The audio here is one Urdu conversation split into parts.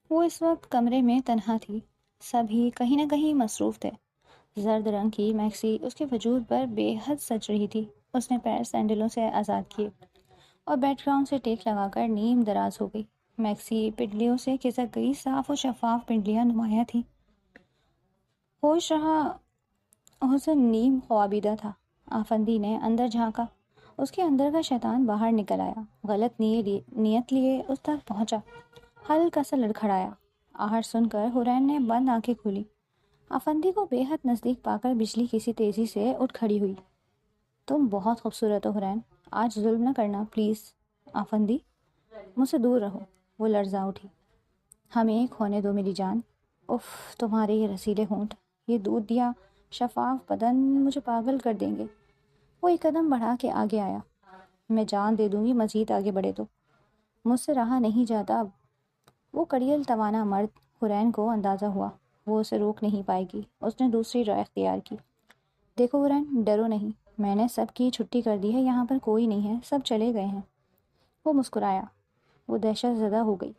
وہ اس وقت کمرے میں تنہا تھی، سبھی کہیں نہ کہیں مصروف تھے۔ زرد رنگ کی میکسی اس کے وجود پر بے حد سج رہی تھی۔ اس نے پیر سینڈلوں سے آزاد کیے اور بیک گراؤنڈ سے ٹیک لگا کر نیم دراز ہو گئی۔ میکسی پنڈلیوں سے کھسک گئی، صاف و شفاف پنڈلیاں نمایاں تھیں۔ ہوش رہا حسن نیم خوابیدہ تھا۔ آفندی نے اندر جھانکا، اس کے اندر کا شیطان باہر نکل آیا، غلط نیت لیے اس تک پہنچا، ہلکا سا لڑکھڑایا۔ آہٹ سن کر حرین نے بند آنکھیں کھولی۔ آفندی کو بے حد نزدیک پا کر بجلی کسی تیزی سے اٹھ کھڑی ہوئی۔ تم بہت خوبصورت ہو حرین، آج ظلم نہ کرنا پلیز۔ آفندی، مجھ سے دور رہو۔ وہ لرزا اٹھی۔ ہمیں ایک ہونے دو میری جان۔ اف، تمہارے یہ رسیلے ہونٹ، یہ دودھ دیا شفاف بدن مجھے پاگل کر دیں گے۔ وہ ایک قدم بڑھا کے آگے آیا۔ میں جان دے دوں گی مزید آگے بڑھے تو، مجھ سے رہا نہیں جاتا اب۔ وہ کڑیل توانا مرد، حرین کو اندازہ ہوا وہ اسے روک نہیں پائے گی۔ اس نے دوسری رائے اختیار کی۔ دیکھو حرین، ڈرو نہیں، میں نے سب کی چھٹی کر دی ہے، یہاں پر کوئی نہیں ہے، سب چلے گئے ہیں۔ وہ مسکرایا۔ وہ دہشت زدہ ہو گئی۔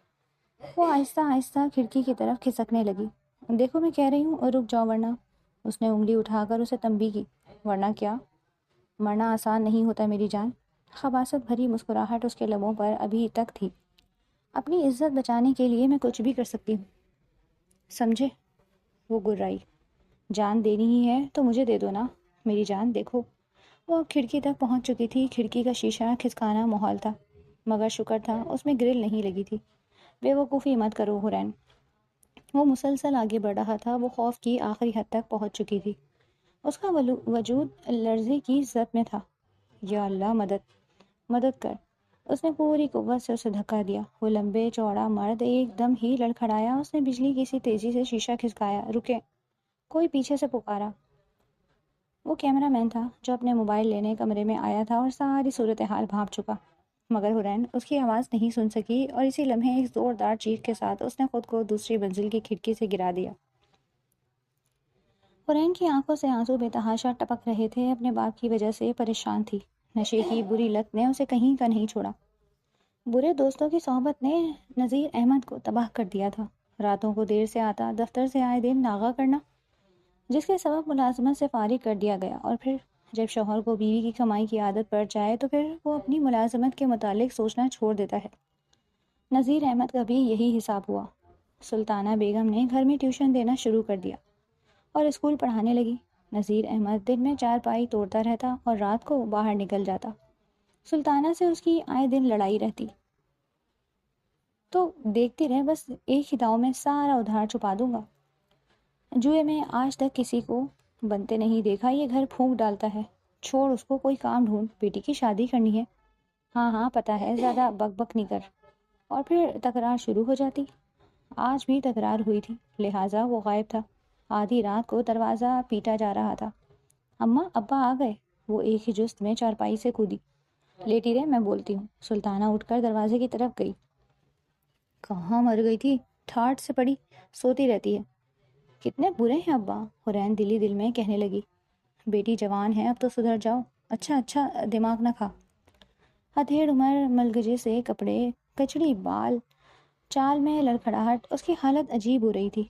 وہ آہستہ آہستہ کھڑکی کی طرف کھسکنے لگی۔ دیکھو میں کہہ رہی ہوں، اور رک جاؤ ورنہ۔ اس نے انگلی اٹھا کر اسے تنبیہ کی۔ ورنہ کیا؟ مرنا آسان نہیں ہوتا میری جان۔ خباثت بھری مسکراہٹ اس کے لبوں پر ابھی تک تھی۔ اپنی عزت بچانے کے لیے میں کچھ بھی کر سکتی ہوں، سمجھے؟ وہ گرائی۔ جان دینی ہی ہے تو مجھے دے دو نا میری جان، دیکھو۔ وہ اب کھڑکی تک پہنچ چکی تھی۔ کھڑکی کا شیشہ کھسکانا محال تھا، مگر شکر تھا اس میں گرل نہیں لگی تھی۔ بے وقوفی مت کرو حرین۔ وہ مسلسل آگے بڑھ رہا تھا۔ وہ خوف کی آخری حد تک پہنچ چکی تھی۔ اس کا وجود لرزے کی زد میں تھا۔ یا اللہ، مدد کر۔ اس نے پوری قوت سے اسے دھکا دیا۔ وہ لمبے چوڑا مرد ایک دم ہی لڑکھڑایا۔ اس نے بجلی کسی تیزی سے شیشہ کھسکایا۔ رکے، کوئی پیچھے سے پکارا۔ وہ کیمرہ مین تھا جو اپنے موبائل لینے کمرے میں آیا تھا اور ساری صورتحال بھانپ چکا، مگر حرین اس کی آواز نہیں سن سکی، اور اسی لمحے ایک زوردار چیخ کے ساتھ اس نے خود کو دوسری منزل کی کھڑکی سے گرا دیا۔ حرین کی آنکھوں سے آنسو بے تحاشا ٹپک رہے تھے۔ اپنے باپ کی وجہ سے پریشان تھی۔ نشے کی بری لت نے اسے کہیں کا نہیں چھوڑا۔ برے دوستوں کی صحبت نے نذیر احمد کو تباہ کر دیا تھا۔ راتوں کو دیر سے آتا، دفتر سے آئے دن ناغہ کرنا، جس کے سبب ملازمت سے فارغ کر دیا گیا، اور پھر جب شوہر کو بیوی کی کمائی کی عادت پڑ جائے تو پھر وہ اپنی ملازمت کے متعلق سوچنا چھوڑ دیتا ہے۔ نذیر احمد کا بھی یہی حساب ہوا۔ سلطانہ بیگم نے گھر میں ٹیوشن دینا شروع کر دیا اور اسکول پڑھانے لگی۔ نذیر احمد دن میں چارپائی توڑتا رہتا اور رات کو باہر نکل جاتا۔ سلطانہ سے اس کی آئے دن لڑائی رہتی، تو دیکھتی رہے، بس ایک ہی داؤ میں سارا ادھار چھپا دوں گا۔ جوئے میں آج تک کسی کو بنتے نہیں دیکھا، یہ گھر پھونک ڈالتا ہے، چھوڑ اس کو، کوئی کام ڈھونڈ، بیٹی کی شادی کرنی ہے۔ ہاں ہاں پتہ ہے، زیادہ بک بک نہیں کر۔ اور پھر تکرار شروع ہو جاتی۔ آج بھی تکرار ہوئی تھی، لہٰذا وہ غائب تھا۔ آدھی رات کو دروازہ پیٹا جا رہا تھا۔ اماں، ابا آ گئے۔ وہ ایک ہی جست میں چارپائی سے کودی۔ لیٹی رہے، میں بولتی ہوں۔ سلطانہ اٹھ کر دروازے کی طرف گئی۔ کہاں مر گئی تھی؟ ٹھاٹھ سے پڑی، سوتی رہتی ہے۔ کتنے برے ہیں ابا، حرین دلی دل میں کہنے لگی۔ بیٹی جوان ہے، اب تو سدھر جاؤ۔ اچھا دماغ نہ کھا۔ ہتھیڑ عمر، ملگجے سے کپڑے، کچڑی بال، چال میں لڑکھڑاہٹ، اس کی حالت عجیب ہو رہی تھی۔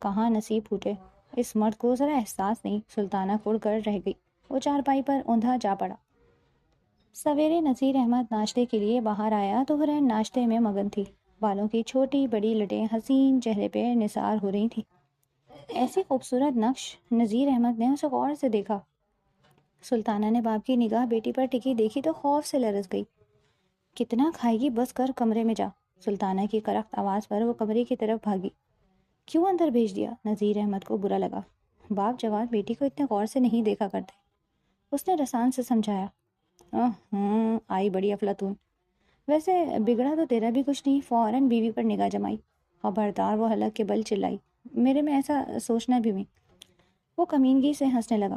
کہاں نصیب پھوٹے، اس مرد کو ذرا احساس نہیں۔ سلطانہ کڑ کر رہ گئی۔ وہ چارپائی پر اوندھا جا پڑا۔ سویرے نذیر احمد ناشتے کے لیے باہر آیا تو حرین ناشتے میں مگن تھی۔ بالوں کی چھوٹی بڑی لٹیں حسین چہرے پہ نثار ہو رہی تھیں۔ ایسی خوبصورت نقش نذیر احمد نے اسے غور سے دیکھا۔ سلطانہ نے باپ کی نگاہ بیٹی پر ٹکی دیکھی تو خوف سے لرز گئی۔ کتنا کھائے گی، بس کر، کمرے میں جا۔ سلطانہ کی کرخت آواز پر وہ کمرے کی طرف بھاگی۔ کیوں اندر بھیج دیا؟ نذیر احمد کو برا لگا۔ باپ جوان بیٹی کو اتنے غور سے نہیں دیکھا کرتے۔ اس نے رسان سے سمجھایا۔ آئی بڑی افلاطون۔ ویسے بگڑا تو تیرا بھی کچھ نہیں۔ فوراً بیوی پر نگاہ جمائی۔ خبردار، وہ حلق کے بل چلائی۔ میرے میں ایسا سوچنا بھی ہوئی۔ وہ کمینگی سے ہنسنے لگا۔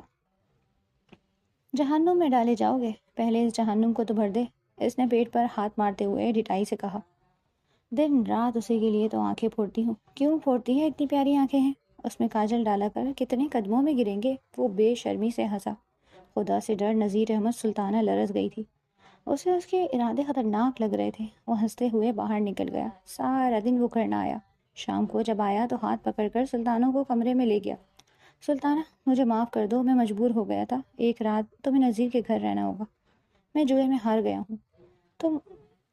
جہنم میں ڈالے جاؤ گے، پہلے اس جہنم کو تو بھر دے۔ اس نے پیٹ پر ہاتھ مارتے ہوئے ڈٹائی سے کہا۔ دن رات اسی کے لیے تو آنکھیں پھوڑتی ہوں۔ کیوں پھوڑتی ہے؟ اتنی پیاری آنکھیں ہیں۔ اس میں کاجل ڈالا کر کتنے قدموں میں گریں گے۔ وہ بے شرمی سے ہنسا۔ خدا سے ڈر نذیر احمد، سلطانہ لرز گئی تھی۔ اسے اس کے ارادے خطرناک لگ رہے تھے۔ وہ ہنستے ہوئے باہر نکل گیا۔ سارا دن وہ گھر نہ آیا۔ شام کو جب آیا تو ہاتھ پکڑ کر سلطانہ کو کمرے میں لے گیا۔ سلطانہ، مجھے معاف کر دو، میں مجبور ہو گیا تھا، ایک رات تمہیں نذیر کے گھر رہنا ہوگا، میں جوئے میں ہار گیا ہوں۔ تم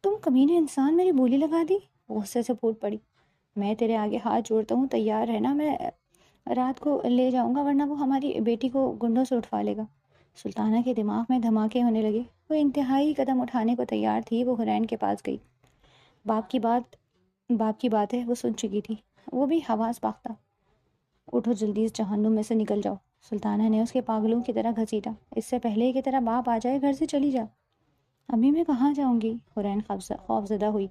تم کمینے انسان، میری بولی لگا دی، غصے سے پھوٹ پڑی۔ میں تیرے آگے ہاتھ جوڑتا ہوں، تیار رہنا، میں رات کو لے جاؤں گا ورنہ وہ ہماری بیٹی کو گنڈوں سے اٹھوا لے گا۔ سلطانہ کے دماغ میں دھماکے ہونے لگے، وہ انتہائی قدم اٹھانے کو تیار تھی۔ وہ حرین کے پاس گئی۔ باپ کی بات ہے وہ سن چکی تھی، وہ بھی حواس باختہ۔ اٹھو جلدی، اس جہنم میں سے نکل جاؤ۔ سلطانہ نے اس کے پاگلوں کی طرح گھسیٹا۔ اس سے پہلے کہ تیرا باپ آ جائے گھر سے چلی جا۔ ابھی میں کہاں جاؤں گی؟ حرین خوفزدہ ہوئی۔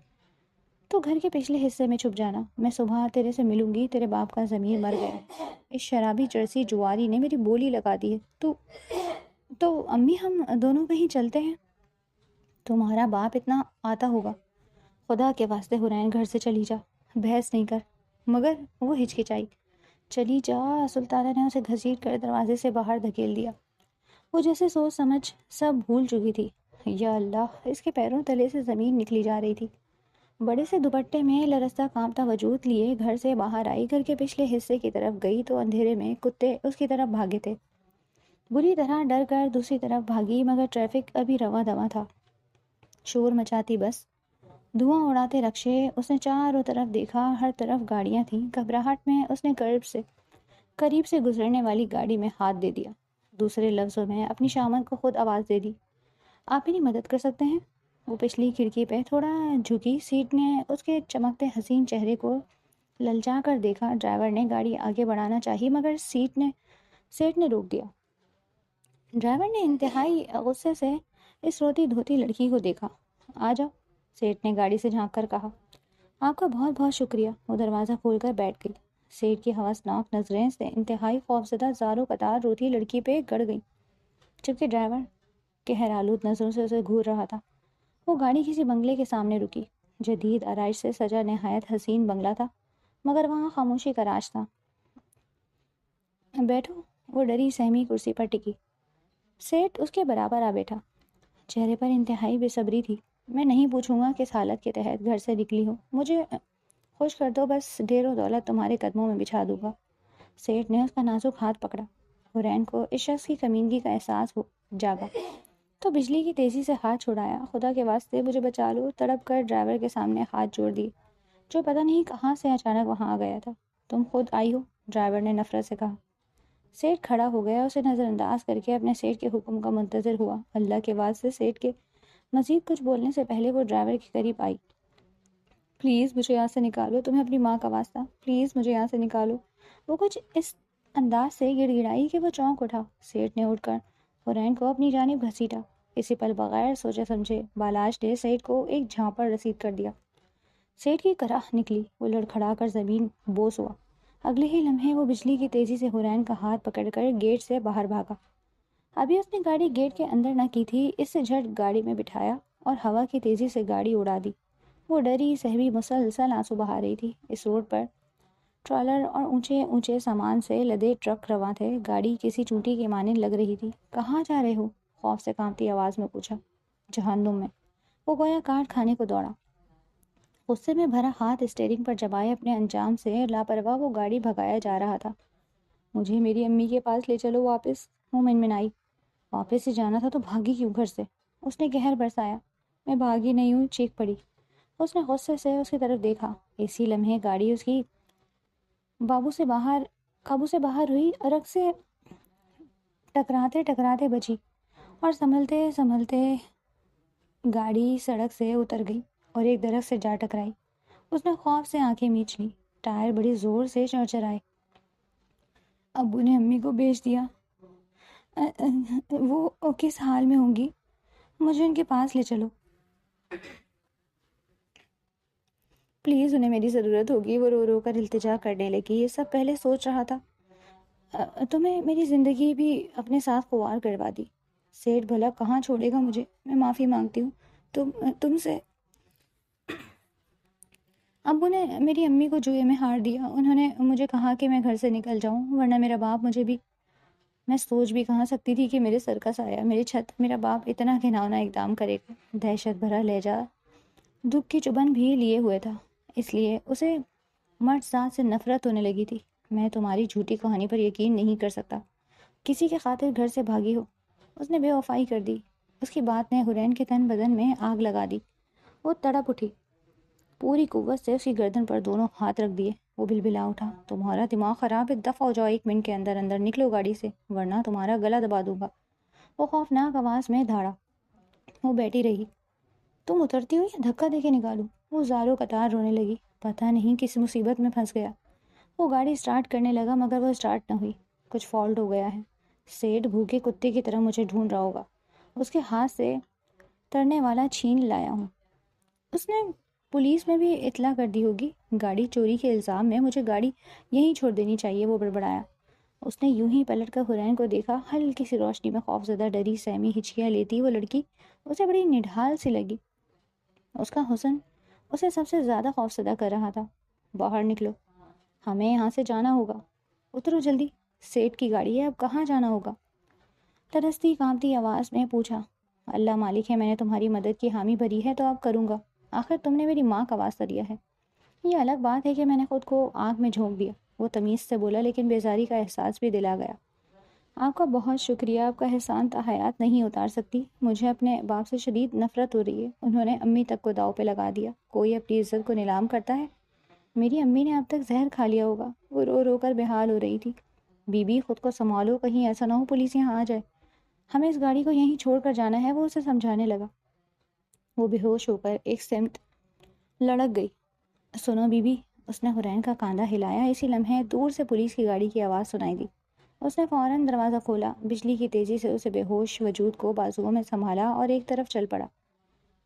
تو گھر کے پچھلے حصے میں چھپ جانا، میں صبح تیرے سے ملوں گی، تیرے باپ کا ضمیر مر گیا، اس شرابی چرسی جواری نے میری بولی لگا دی ہے۔ تو امی ہم دونوں کہیں چلتے ہیں، تمہارا باپ اتنا آتا ہوگا۔ خدا کے واسطے حرین گھر سے چلی جا، بحث نہیں کر۔ مگر وہ ہچکچائی۔ چلی جا، سلطانہ نے اسے گھسیٹ کر دروازے سے باہر دھکیل دیا۔ وہ جیسے سوچ سمجھ سب بھول چکی تھی۔ یا اللہ، اس کے پیروں تلے سے زمین نکلی جا رہی تھی۔ بڑے سے دوپٹے میں لرزتا کانپتا وجود لیے گھر سے باہر آئی، گھر کے پچھلے حصے کی طرف گئی تو اندھیرے میں کتے اس کی طرف بھاگے تھے۔ بری طرح ڈر کر دوسری طرف بھاگی، مگر ٹریفک ابھی رواں دواں تھا۔ شور مچاتی بس، دھواں اڑاتے رکشے، اس نے چاروں طرف دیکھا، ہر طرف گاڑیاں تھیں۔ گھبراہٹ میں اس نے قریب سے گزرنے والی گاڑی میں ہاتھ دے دیا، دوسرے لفظوں میں اپنی شامت کو خود آواز دے دی۔ آپ میری مدد کر سکتے ہیں؟ وہ پچھلی کھڑکی پہ تھوڑا جھکی، سیٹ نے اس کے چمکتے حسین چہرے کو للچا کر دیکھا۔ ڈرائیور نے گاڑی آگے بڑھانا چاہی، مگر سیٹ نے روک دیا۔ ڈرائیور نے انتہائی غصے سے اس روتی دھوتی لڑکی کو دیکھا۔ آ جاؤ، سیٹ نے گاڑی سے جھانک کر کہا۔ آپ کا بہت بہت شکریہ۔ وہ دروازہ کھول کر بیٹھ گئی۔ سیٹ کی ہوسناک نظریں سے انتہائی خوفزدہ زاروں قطار روتی لڑکی پہ گڑ گئی، جبکہ ڈرائیور قہرآلود نظروں سے اسے گھور رہا تھا۔ وہ گاڑی کسی بنگلے کے سامنے رکی۔ جدید آرائش سے سجا نہایت حسین بنگلہ تھا، مگر وہاں خاموشی کا راج تھا۔ بیٹھو، وہ ڈری سہمی کرسی پر ٹکی۔ سیٹ اس کے برابر آ بیٹھا، چہرے پر انتہائی بے صبری تھی۔ میں نہیں پوچھوں گا کس حالت کے تحت گھر سے نکلی ہوں، مجھے خوش کر دو، بس ڈیر و دولت تمہارے قدموں میں بچھا دوں گا۔ سیٹ نے اس کا نازک ہاتھ پکڑا۔ حرین کو اس شخص کی کمینگی کا احساس جاگا تو بجلی کی تیزی سے ہاتھ چھڑایا۔ خدا کے واسطے مجھے بچا لو، تڑپ کر ڈرائیور کے سامنے ہاتھ جوڑ دیے، جو پتہ نہیں کہاں سے اچانک وہاں آ گیا تھا۔ تم خود آئی ہو، ڈرائیور نے نفرت سے کہا۔ سیٹ کھڑا ہو گیا، اسے نظر انداز کر کے اپنے سیٹ کے حکم کا منتظر ہوا۔ اللہ کے واسطے، سیٹ کے مزید کچھ بولنے سے پہلے وہ ڈرائیور کے قریب آئی۔ پلیز مجھے یہاں سے نکالو، تمہیں اپنی ماں کا واسطہ، پلیز مجھے یہاں سے نکالو۔ وہ کچھ اس انداز سے گڑ گڑائی کہ وہ چونک اٹھا۔ سیٹ نے اٹھ کر حرین کو اپنی جانب گھسیٹا۔ اسی پل بغیر سوچے سمجھے بالاش نے سیٹ کو ایک جھانپڑ رسید کر دیا۔ سیٹ کی کرہ نکلی، وہ لڑکھڑا کر زمین بوس ہوا۔ اگلے ہی لمحے وہ بجلی کی تیزی سے حرین کا ہاتھ پکڑ کر گیٹ سے باہر بھاگا۔ ابھی اس نے گاڑی گیٹ کے اندر نہ کی تھی، اس سے جھٹ گاڑی میں بٹھایا اور ہوا کی تیزی سے گاڑی اڑا دی۔ وہ ڈری سہمی مسلسل آنسو بہا رہی تھی۔ اس روڈ پر ٹرالر اور اونچے اونچے سامان سے لدے ٹرک رواں تھے۔ گاڑی کسی چونٹی کی مانند لگ رہی تھی۔ کہاں جا رہے ہو؟ خوف سے کانپتی آواز میں پوچھا۔ جہنم میں، وہ گویا کاٹ کھانے کو دوڑا۔ غصے میں بھرا ہاتھ اسٹیئرنگ پر جمائے اپنے انجام سے لاپرواہ وہ گاڑی بھگایا جا رہا تھا۔ مجھے میری امی کے پاس لے چلو واپس، وہ منمنائی۔ واپس سے جانا تھا تو بھاگی کیوں گھر سے؟ اس نے قہر برسایا۔ میں بھاگی نہیں ہوں، چیخ پڑی۔ اس نے غصے سے اس کی طرف دیکھا۔ اسی لمحے گاڑی اس کی قابو سے باہر ہوئی، ارک سے ٹکراتے ٹکراتے بچی اور سنبھلتے سنبھلتے گاڑی سڑک سے اتر گئی اور ایک درخت سے جا ٹکرائی۔ اس نے خوف سے آنکھیں میچ لیں۔ ٹائر بڑی زور سے چرچرائے۔ ابو نے امی کو بیچ دیا، وہ کس حال میں ہوں گی؟ مجھے ان کے پاس لے چلو پلیز، انہیں میری ضرورت ہوگی۔ وہ رو رو کر التجا کرنے لگی۔ یہ سب پہلے سوچ رہا تھا، تمہیں میری زندگی بھی اپنے ساتھ خوار کروا دی۔ سیٹ بھلا کہاں چھوڑے گا مجھے؟ میں معافی مانگتی ہوں تم سے۔ ابو نے میری امی کو جوئے میں ہار دیا۔ انہوں نے مجھے کہا کہ میں گھر سے نکل جاؤں، ورنہ میرا باپ مجھے بھی… میں سوچ بھی کہاں سکتی تھی کہ میرے سر کا سایہ، میری چھت، میرا باپ اتنا گھناؤنا اقدام کرے گا۔ دہشت بھرا لہجہ دکھ کی چبھن بھی لیے ہوئے تھا، اس لیے اسے مرد ذات سے نفرت ہونے لگی تھی۔ میں تمہاری جھوٹی کہانی پر یقین نہیں کر سکتا، کسی کے خاطر گھر سے بھاگی ہو۔ اس نے بے وفائی کر دی۔ اس کی بات نے حرین کے تن بدن میں آگ لگا دی۔ وہ تڑپ اٹھی، پوری قوت سے اس کی گردن پر دونوں ہاتھ رکھ دیے۔ وہ بلبلا اٹھا، تمہارا دماغ خراب ہے، دفع ہو جاؤ، 1 منٹ کے اندر اندر نکلو گاڑی سے، ورنہ تمہارا گلا دبا دوں گا۔ وہ خوفناک آواز میں دھاڑا۔ وہ بیٹھی رہی، تم اترتی ہو یا دھکا دے کے نکالوں؟ وہ زاروں قطار رونے لگی، پتہ نہیں کس مصیبت میں پھنس گیا۔ وہ گاڑی سٹارٹ کرنے لگا مگر وہ سٹارٹ نہ ہوئی۔ کچھ فالٹ ہو گیا ہے، سیٹ بھوکے کتے کی طرح مجھے ڈھونڈ رہا ہوگا، اس کے ہاتھ سے ترنے والا چھین لایا ہوں۔ اس نے پولیس میں بھی اطلاع کر دی ہوگی، گاڑی چوری کے الزام میں مجھے گاڑی یہیں چھوڑ دینی چاہیے، وہ بڑبڑایا۔ اس نے یوں ہی پلٹ کر حرین کو دیکھا، ہلکی سی روشنی میں خوفزدہ ڈری سہمی ہچکیاں لیتی وہ لڑکی اسے بڑی نڈھال سی لگی۔ اس کا حسن اسے سب سے زیادہ خوفزدہ کر رہا تھا۔ باہر نکلو، ہمیں یہاں سے جانا ہوگا، اترو جلدی، سیٹ کی گاڑی ہے، اب کہاں جانا ہوگا؟ ترستی کانپتی آواز میں پوچھا۔ اللہ مالک ہے، میں نے تمہاری مدد کی حامی بھری ہے تو اب کروں گا، آخر تم نے میری ماں کا واسطہ دیا ہے۔ یہ الگ بات ہے کہ میں نے خود کو آگ میں جھونک دیا، وہ تمیز سے بولا، لیکن بیزاری کا احساس بھی دلا گیا۔ آپ کا بہت شکریہ، آپ کا احسان تا حیات نہیں اتار سکتی، مجھے اپنے باپ سے شدید نفرت ہو رہی ہے، انہوں نے امی تک کو داؤ پہ لگا دیا، کوئی اپنی عزت کو نیلام کرتا ہے؟ میری امی نے اب تک زہر کھا لیا ہوگا۔ وہ رو رو کر بے حال ہو رہی تھی۔ بی بی خود کو سنبھالو، کہیں ایسا نہ ہو پولیس یہاں آ جائے، ہمیں اس گاڑی کو یہیں چھوڑ کر جانا ہے، وہ اسے سمجھانے لگا۔ وہ بے ہوش ہو کر ایک سمت لڑک گئی۔ سنو بی بی، اس نے حرین کا کاندھا ہلایا، اسی لمحے دور سے پولیس کی گاڑی کی آواز سنائی دی۔ اس نے فوراً دروازہ کھولا، بجلی کی تیزی سے اسے بے ہوش وجود کو بازوؤں میں سنبھالا اور ایک طرف چل پڑا۔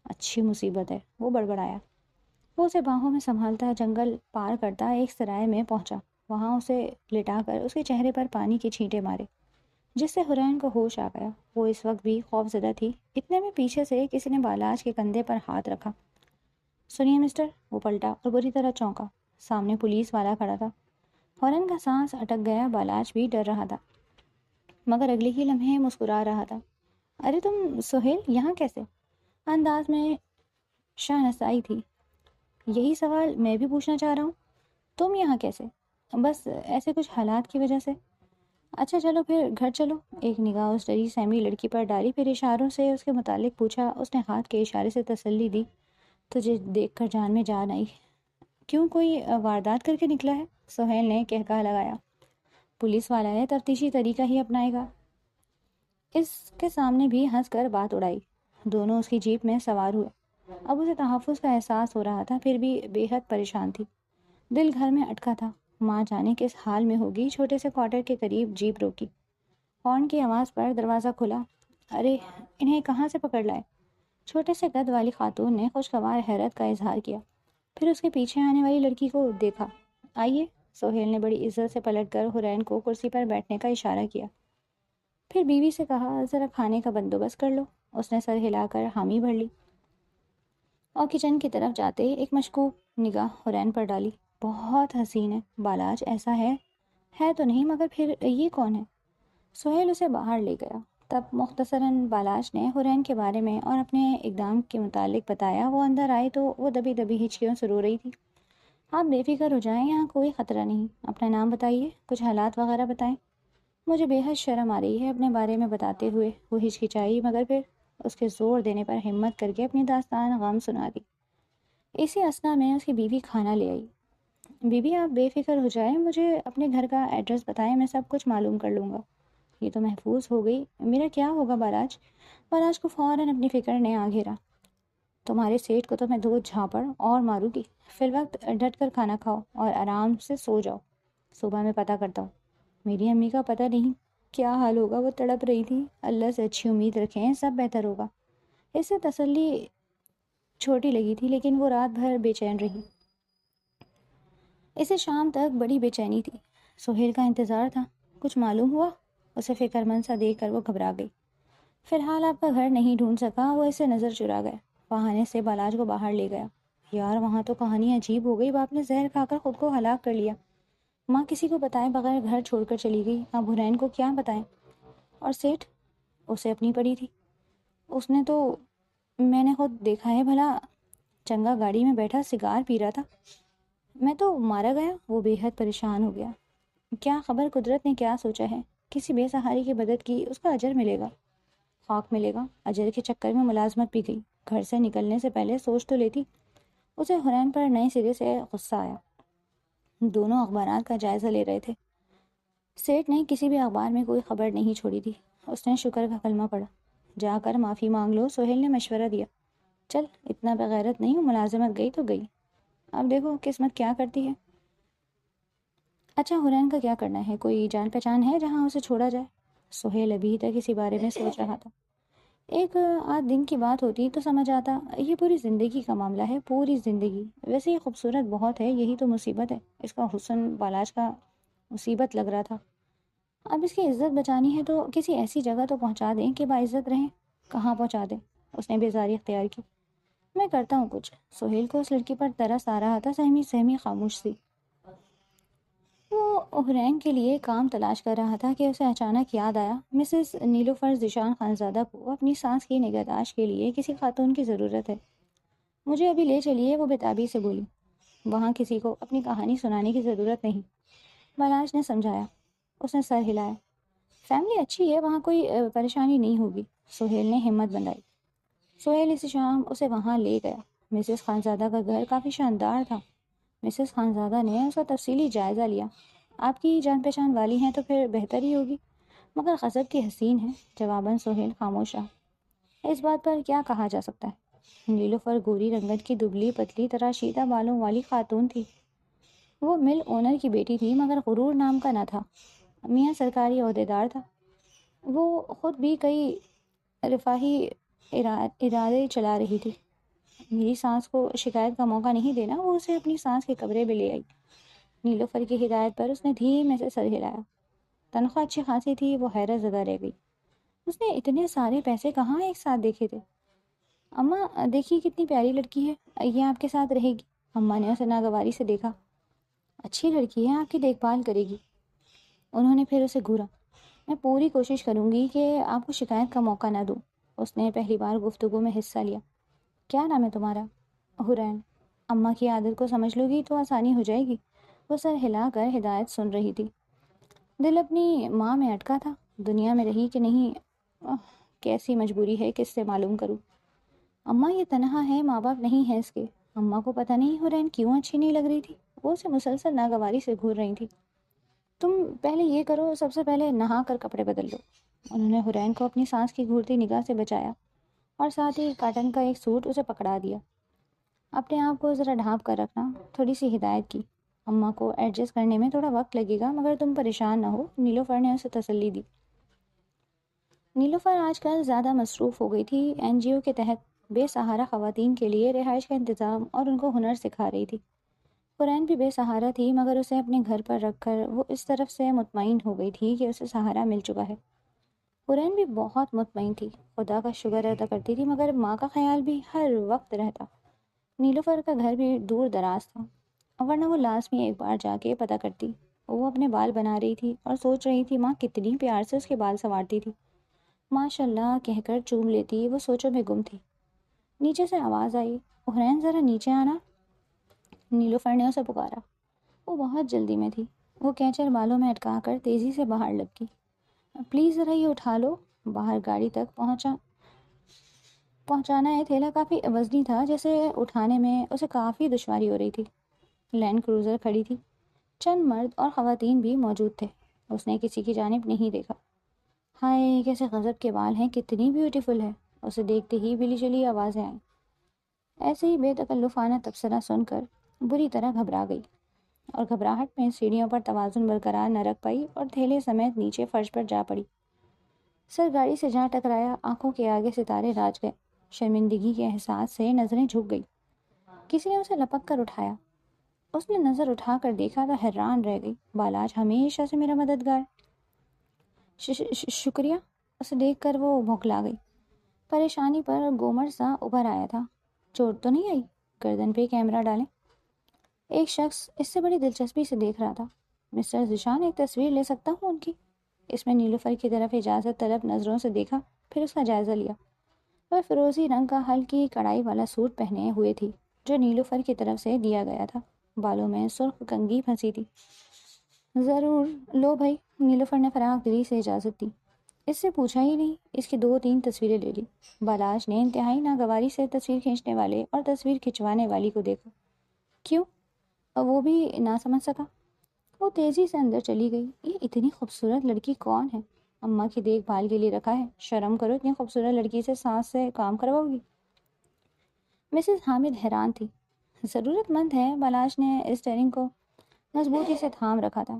اچھی مصیبت ہے، وہ بڑبڑایا۔ وہ اسے باہوں میں سنبھالتا جنگل پار کرتا ایک سرائے میں پہنچا، وہاں اسے لٹا کر اس کے چہرے پر پانی کی چھینٹیں مارے، جس سے حرین کو ہوش آ گیا۔ وہ اس وقت بھی خوف زدہ تھی، اتنے میں پیچھے سے کسی نے بالاج کے کندھے پر ہاتھ رکھا۔ سنیے مسٹر، وہ پلٹا اور بری طرح چونکا، سامنے پولیس والا کھڑا تھا۔ حرین کا سانس اٹک گیا، بالاج بھی ڈر رہا تھا مگر اگلے ہی لمحے مسکرا رہا تھا۔ ارے تم سہیل، یہاں کیسے؟ انداز میں شاہنشائی تھی۔ یہی سوال میں بھی پوچھنا چاہ رہا ہوں، تم یہاں کیسے؟ بس ایسے کچھ حالات کی وجہ سے۔ اچھا چلو پھر گھر چلو۔ ایک نگاہ اس ڈری سہمی لڑکی پر ڈالی، پھر اشاروں سے اس کے متعلق پوچھا۔ اس نے ہاتھ کے اشارے سے تسلی دی۔ تجھے دیکھ کر جان میں جان آئی۔ کیوں، کوئی واردات کر کے نکلا ہے؟ سہیل نے کہکہا لگایا۔ پولیس والا ہے، تفتیشی طریقہ ہی اپنائے گا۔ اس کے سامنے بھی ہنس کر بات اڑائی۔ دونوں اس کی جیپ میں سوار ہوئے۔ اب اسے تحفظ کا احساس ہو رہا تھا، پھر بھی بے حد پریشان تھی۔ دل گھر میں اٹکا تھا، ماں جانے کس حال میں ہوگی۔ چھوٹے سے کوارٹر کے قریب جیپ روکی، ہارن کی آواز پر دروازہ کھلا۔ ارے انہیں کہاں سے پکڑ لائے؟ چھوٹے سے قد والی خاتون نے خوشگوار حیرت کا اظہار کیا، پھر اس کے پیچھے آنے والی لڑکی کو دیکھا۔ آئیے، سہیل نے بڑی عزت سے پلٹ کر حرین کو کرسی پر بیٹھنے کا اشارہ کیا، پھر بیوی سے کہا، ذرا کھانے کا بندوبست کر لو۔ اس نے سر ہلا کر حامی بھر لی اور کچن کی طرف جاتے ایک مشکوک نگاہ حرین پر ڈالی۔ بہت حسین ہے، بالاج ایسا ہے تو نہیں، مگر پھر یہ کون ہے؟ سہیل اسے باہر لے گیا۔ تب مختصراً بالاج نے حرین کے بارے میں اور اپنے اقدام کے متعلق بتایا۔ وہ اندر آئی تو وہ دبی دبی ہچکیوں سے رو رہی تھی۔ آپ بے فکر ہو جائیں، یہاں کوئی خطرہ نہیں، اپنا نام بتائیے، کچھ حالات وغیرہ بتائیں۔ مجھے بے حد شرم آ رہی ہے اپنے بارے میں بتاتے ہوئے۔ وہ ہچکچائی مگر پھر اس کے زور دینے پر ہمت کر کے اپنی داستان غم سنا دی۔ اسی اثنا میں اس کی بیوی کھانا لے آئی۔ بی بی آپ بے فکر ہو جائیں، مجھے اپنے گھر کا ایڈریس بتائیں، میں سب کچھ معلوم کر لوں گا۔ یہ تو محفوظ ہو گئی، میرا کیا ہوگا بالاج؟ بالاج کو فوراً اپنی فکر نے آ گھیرا۔ تمہارے سیٹ کو تو میں 2 جھاپڑ اور ماروں گی، فی الوقت ڈٹ کر کھانا کھاؤ اور آرام سے سو جاؤ، صبح میں پتہ کرتا ہوں۔ میری امی کا پتہ نہیں کیا حال ہوگا، وہ تڑپ رہی تھی۔ اللہ سے اچھی امید رکھیں، سب بہتر ہوگا۔ اس سے تسلی چھوٹی لگی تھی، لیکن وہ رات بھر بے چین رہی۔ اسے شام تک بڑی بے چینی تھی، سہیل کا انتظار تھا۔ کچھ معلوم ہوا؟ اسے فکر مند سا دیکھ کر وہ گھبرا گئی۔ فی الحال آپ کا گھر نہیں ڈھونڈ سکا، وہ اسے نظر چرا گیا، بہانے سے بالاج کو باہر لے گیا۔ یار وہاں تو کہانی عجیب ہو گئی، باپ نے زہر کھا کر خود کو ہلاک کر لیا، ماں کسی کو بتائے بغیر گھر چھوڑ کر چلی گئی، اب حرین کو کیا بتائیں؟ اور سیٹھ؟ اسے اپنی پڑی تھی، اس نے تو میں نے خود دیکھا ہے، بھلا چنگا گاڑی میں بیٹھا سگار پی رہا تھا۔ میں تو مارا گیا؟ وہ بے حد پریشان ہو گیا۔ کیا خبر قدرت نے کیا سوچا ہے، کسی بے سہاری کی مدد کی اس کا اجر ملے گا۔ خاک ملے گا؟ اجر کے چکر میں ملازمت بھی گئی، گھر سے نکلنے سے پہلے سوچ تو لیتی۔ اسے حرین پر نئے سرے سے غصہ آیا۔ دونوں اخبارات کا جائزہ لے رہے تھے۔ سیٹھ نے کسی بھی اخبار میں کوئی خبر نہیں چھوڑی تھی۔ اس نے شکر کا کلمہ پڑھا۔ جا کر معافی مانگ لو، سہیل نے مشورہ دیا۔ چل، اتنا بغیرت نہیں ہوں، ملازمت گئی تو گئی، اب دیکھو قسمت کیا کرتی ہے۔ اچھا، حرین کا کیا کرنا ہے؟ کوئی جان پہچان ہے جہاں اسے چھوڑا جائے؟ سہیل ابھی تک اسی بارے میں سوچ رہا تھا۔ ایک آدھ دن کی بات ہوتی تو سمجھ آتا، یہ پوری زندگی کا معاملہ ہے، پوری زندگی۔ ویسے یہ خوبصورت بہت ہے، یہی تو مصیبت ہے، اس کا حسن بالاج کا مصیبت لگ رہا تھا۔ اب اس کی عزت بچانی ہے تو کسی ایسی جگہ تو پہنچا دیں کہ باعزت رہیں۔ کہاں پہنچا دیں؟ اس نے بیزاری اختیار کی۔ میں کرتا ہوں کچھ۔ سہیل کو اس لڑکی پر ترس آ رہا تھا، سہمی سہمی خاموش سی۔ وہ حرین کے لیے کام تلاش کر رہا تھا کہ اسے اچانک یاد آیا، مسز نیلوفر ذیشان خانزادہ کو اپنی سانس کی نگہداشت کے لیے کسی خاتون کی ضرورت ہے۔ مجھے ابھی لے چلیے، وہ بےتابی سے بولی۔ وہاں کسی کو اپنی کہانی سنانے کی ضرورت نہیں، بالاج نے سمجھایا۔ اس نے سر ہلایا۔ فیملی اچھی ہے، وہاں کوئی پریشانی نہیں ہوگی۔ سہیل نے ہمت بندھائی۔ سہیل اسی شام اسے وہاں لے گیا۔ مسز خانزادہ کا گھر کافی شاندار تھا۔ مسز خانزادہ نے اس کا تفصیلی جائزہ لیا۔ آپ کی جان پہچان والی ہیں تو پھر بہتر ہی ہوگی، مگر غضب کی حسین ہے۔ جواباً سہیل خاموش رہا۔ اس بات پر کیا کہا جا سکتا ہے؟ نیلوفر گوری رنگت کی دبلی پتلی تراشیدہ بالوں والی خاتون تھی۔ وہ مل اونر کی بیٹی تھی، مگر غرور نام کا نہ تھا۔ میاں سرکاری عہدیدار تھا۔ وہ خود بھی کئی رفاہی ادارے چلا رہی تھی۔ میری سانس کو شکایت کا موقع نہیں دینا، وہ اسے اپنی سانس کے کمرے میں لے آئی۔ نیلوفر کی ہدایت پر اس نے دھیمے سے سر ہلایا۔ تنخواہ اچھی خاصی تھی، وہ حیرت زدہ رہ گئی۔ اس نے اتنے سارے پیسے کہاں ایک ساتھ دیکھے تھے؟ اماں دیکھیے کتنی پیاری لڑکی ہے، یہ آپ کے ساتھ رہے گی۔ اماں نے اسے ناگواری سے دیکھا۔ اچھی لڑکی ہے، آپ کی دیکھ بھال کرے گی۔ انہوں نے پھر اسے گھورا۔ میں پوری کوشش کروں گی کہ آپ کو شکایت کا موقع نہ دوں۔ اس نے پہلی بار گفتگو میں حصہ لیا۔ کیا نام ہے تمہارا؟ حرین۔ اماں کی عادت کو سمجھ لو گی تو آسانی ہو جائے گی۔ وہ سر ہلا کر ہدایت سن رہی تھی۔ دل اپنی ماں میں اٹکا تھا، دنیا میں رہی کہ نہیں، کیسی مجبوری ہے، کس سے معلوم کروں۔ اماں یہ تنہا ہے، ماں باپ نہیں ہے اس کے۔ اماں کو پتہ نہیں حرین کیوں اچھی نہیں لگ رہی تھی، وہ اسے مسلسل ناگواری سے گھور رہی تھی۔ تم پہلے یہ کرو، سب سے پہلے نہا کر کپڑے بدل لو۔ انہوں نے حرین کو اپنی سانس کی گھورتی نگاہ سے بچایا اور ساتھ ہی کاٹن کا ایک سوٹ اسے پکڑا دیا۔ اپنے آپ کو ذرا ڈھانپ کر رکھنا، تھوڑی سی ہدایت کی۔ اماں کو ایڈجسٹ کرنے میں تھوڑا وقت لگے گا، مگر تم پریشان نہ ہو، نیلوفر نے اسے تسلی دی۔ نیلوفر آج کل زیادہ مصروف ہو گئی تھی، این جی او کے تحت بے سہارا خواتین کے لیے رہائش کا انتظام اور ان کو ہنر سکھا رہی تھی۔ حرین بھی بے سہارا تھی، مگر اسے اپنے گھر پر رکھ کر وہ اس طرف سے مطمئن ہو گئی تھی کہ اسے سہارا مل چکا ہے۔ حرین بھی بہت مطمئن تھی، خدا کا شکر ادا کرتی تھی، مگر ماں کا خیال بھی ہر وقت رہتا۔ نیلوفر کا گھر بھی دور دراز تھا، ورنہ وہ لازمی ایک بار جا کے پتہ کرتی۔ وہ اپنے بال بنا رہی تھی اور سوچ رہی تھی ماں کتنی پیار سے اس کے بال سنوارتی تھی۔ ماشاء اللہ کہہ کر چوم لیتی، وہ سوچوں میں گم تھی۔ نیچے سے آواز آئی، حرین ذرا نیچے آنا۔ نیلوفر نے اسے پکارا۔ وہ بہت جلدی میں تھی، وہ کینچر بالوں میں اٹکا کر تیزی سے باہر لپکی۔ پلیز ذرا یہ اٹھا لو۔ باہر گاڑی تک پہنچانا ہے، تھیلا کافی وزنی تھا جسے اٹھانے میں اسے کافی دشواری ہو رہی تھی۔ لینڈ کروزر کھڑی تھی، چند مرد اور خواتین بھی موجود تھے۔ اس نے کسی کی جانب نہیں دیکھا۔ ہائے کیسے غضب کے بال ہیں، کتنی بیوٹیفل ہے۔ اسے دیکھتے ہی بلی چلی آوازیں آئیں۔ ایسے ہی بے تکلفانہ تبصرہ سن کر بری طرح گھبرا گئی، اور گھبراہٹ میں سیڑھیوں پر توازن برقرار نہ رکھ پائی اور تھیلے سمیت نیچے فرش پر جا پڑی۔ سر گاڑی سے جہاں ٹکرایا، آنکھوں کے آگے ستارے راج گئے۔ شرمندگی کے احساس سے نظریں جھک گئی۔ کسی نے اسے لپک کر اٹھایا۔ اس نے نظر اٹھا کر دیکھا تو حیران رہ گئی۔ بالاج ہمیشہ سے میرا مددگار۔ شکریہ۔ اسے دیکھ کر وہ بھوکلا گئی۔ پریشانی پر گومر سا ابھر آیا تھا۔ چوٹ تو نہیں آئی؟ گردن پہ کیمرہ ڈالیں۔ ایک شخص اس سے بڑی دلچسپی سے دیکھ رہا تھا۔ مسٹر ذیشان، ایک تصویر لے سکتا ہوں ان کی؟ اس میں نیلوفر کی طرف اجازت طلب نظروں سے دیکھا، پھر اس کا جائزہ لیا۔ وہ فیروزی رنگ کا ہلکی کڑائی والا سوٹ پہنے ہوئے تھی جو نیلوفر کی طرف سے دیا گیا تھا۔ بالوں میں سرخ کنگھی پھنسی تھی۔ ضرور، لو بھائی، نیلوفر نے فراغ دلی سے اجازت دی۔ اس سے پوچھا ہی نہیں، اس کی 2-3 تصویریں لے لی۔ بالاش نے انتہائی ناگواری سے تصویر کھینچنے والے اور تصویر کھنچوانے والی کو دیکھا۔ کیوں؟ وہ بھی نہ سمجھ سکا۔ وہ تیزی سے اندر چلی گئی۔ یہ اتنی خوبصورت لڑکی کون ہے؟ اماں کی دیکھ بھال کے لیے رکھا ہے؟ شرم کرو، اتنی خوبصورت لڑکی سے سانس سے کام کرواؤ گی؟ مسز حامد حیران تھی۔ ضرورت مند ہے۔ بالاش نے اسٹیئرنگ کو مضبوطی سے تھام رکھا تھا۔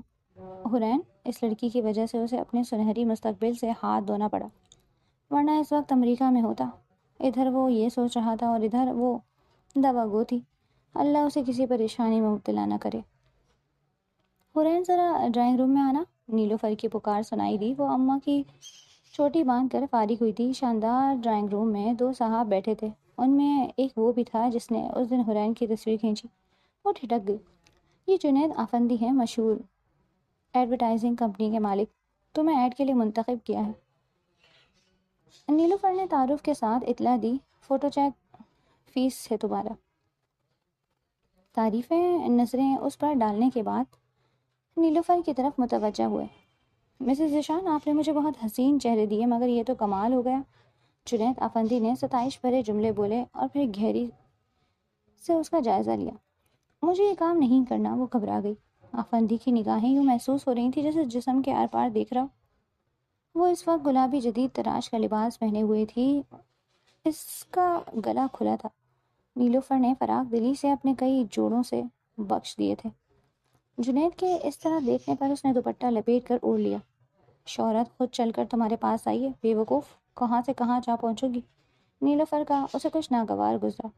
حرین، اس لڑکی کی وجہ سے اسے اپنے سنہری مستقبل سے ہاتھ دھونا پڑا، ورنہ اس وقت امریکہ میں ہوتا۔ ادھر وہ یہ سوچ رہا تھا اور ادھر وہ دوا گو تھی، اللہ اسے کسی پریشانی میں مبتلا نہ کرے۔ حرین، ذرا ڈرائنگ روم میں آنا، نیلوفر کی پکار سنائی دی۔ وہ اماں کی چوٹی باندھ کر فارغ ہوئی تھی۔ شاندار ڈرائنگ روم میں 2 صاحب بیٹھے تھے، ان میں ایک وہ بھی تھا جس نے اس دن حرین کی تصویر کھینچی۔ وہ ٹھٹک گئی۔ یہ جنید آفندی ہے، مشہور ایڈورٹائزنگ کمپنی کے مالک، تمہیں ایڈ کے لیے منتخب کیا ہے۔ نیلوفر نے تعارف کے ساتھ اطلاع دی، فوٹو چیک فیس ہے تمہارا۔ تعریفیں نظریں اس پر ڈالنے کے بعد نیلوفر کی طرف متوجہ ہوئے۔ مسز ذیشان، آپ نے مجھے بہت حسین چہرے دیے، مگر یہ تو کمال ہو گیا۔ جنید آفندی نے ستائش بھرے جملے بولے اور پھر گہری سے اس کا جائزہ لیا۔ مجھے یہ کام نہیں کرنا۔ وہ گھبرا گئی۔ آفندی کی نگاہیں یوں محسوس ہو رہی تھی جیسے جسم کے آر پار دیکھ رہا ہو۔ وہ اس وقت گلابی جدید تراش کا لباس پہنے ہوئے تھی، اس کا گلا کھلا تھا۔ نیلوفر نے فراغ دلی سے اپنے کئی جوڑوں سے بخش دیے تھے۔ جنید کے اس طرح دیکھنے پر اس نے دوپٹہ لپیٹ کر اوڑھ لیا۔ شہرت خود چل کر تمہارے پاس آئی ہے، بے وقوف، کہاں سے کہاں جا پہنچو گی؟ نیلوفر کا اسے کچھ ناگوار گزرا۔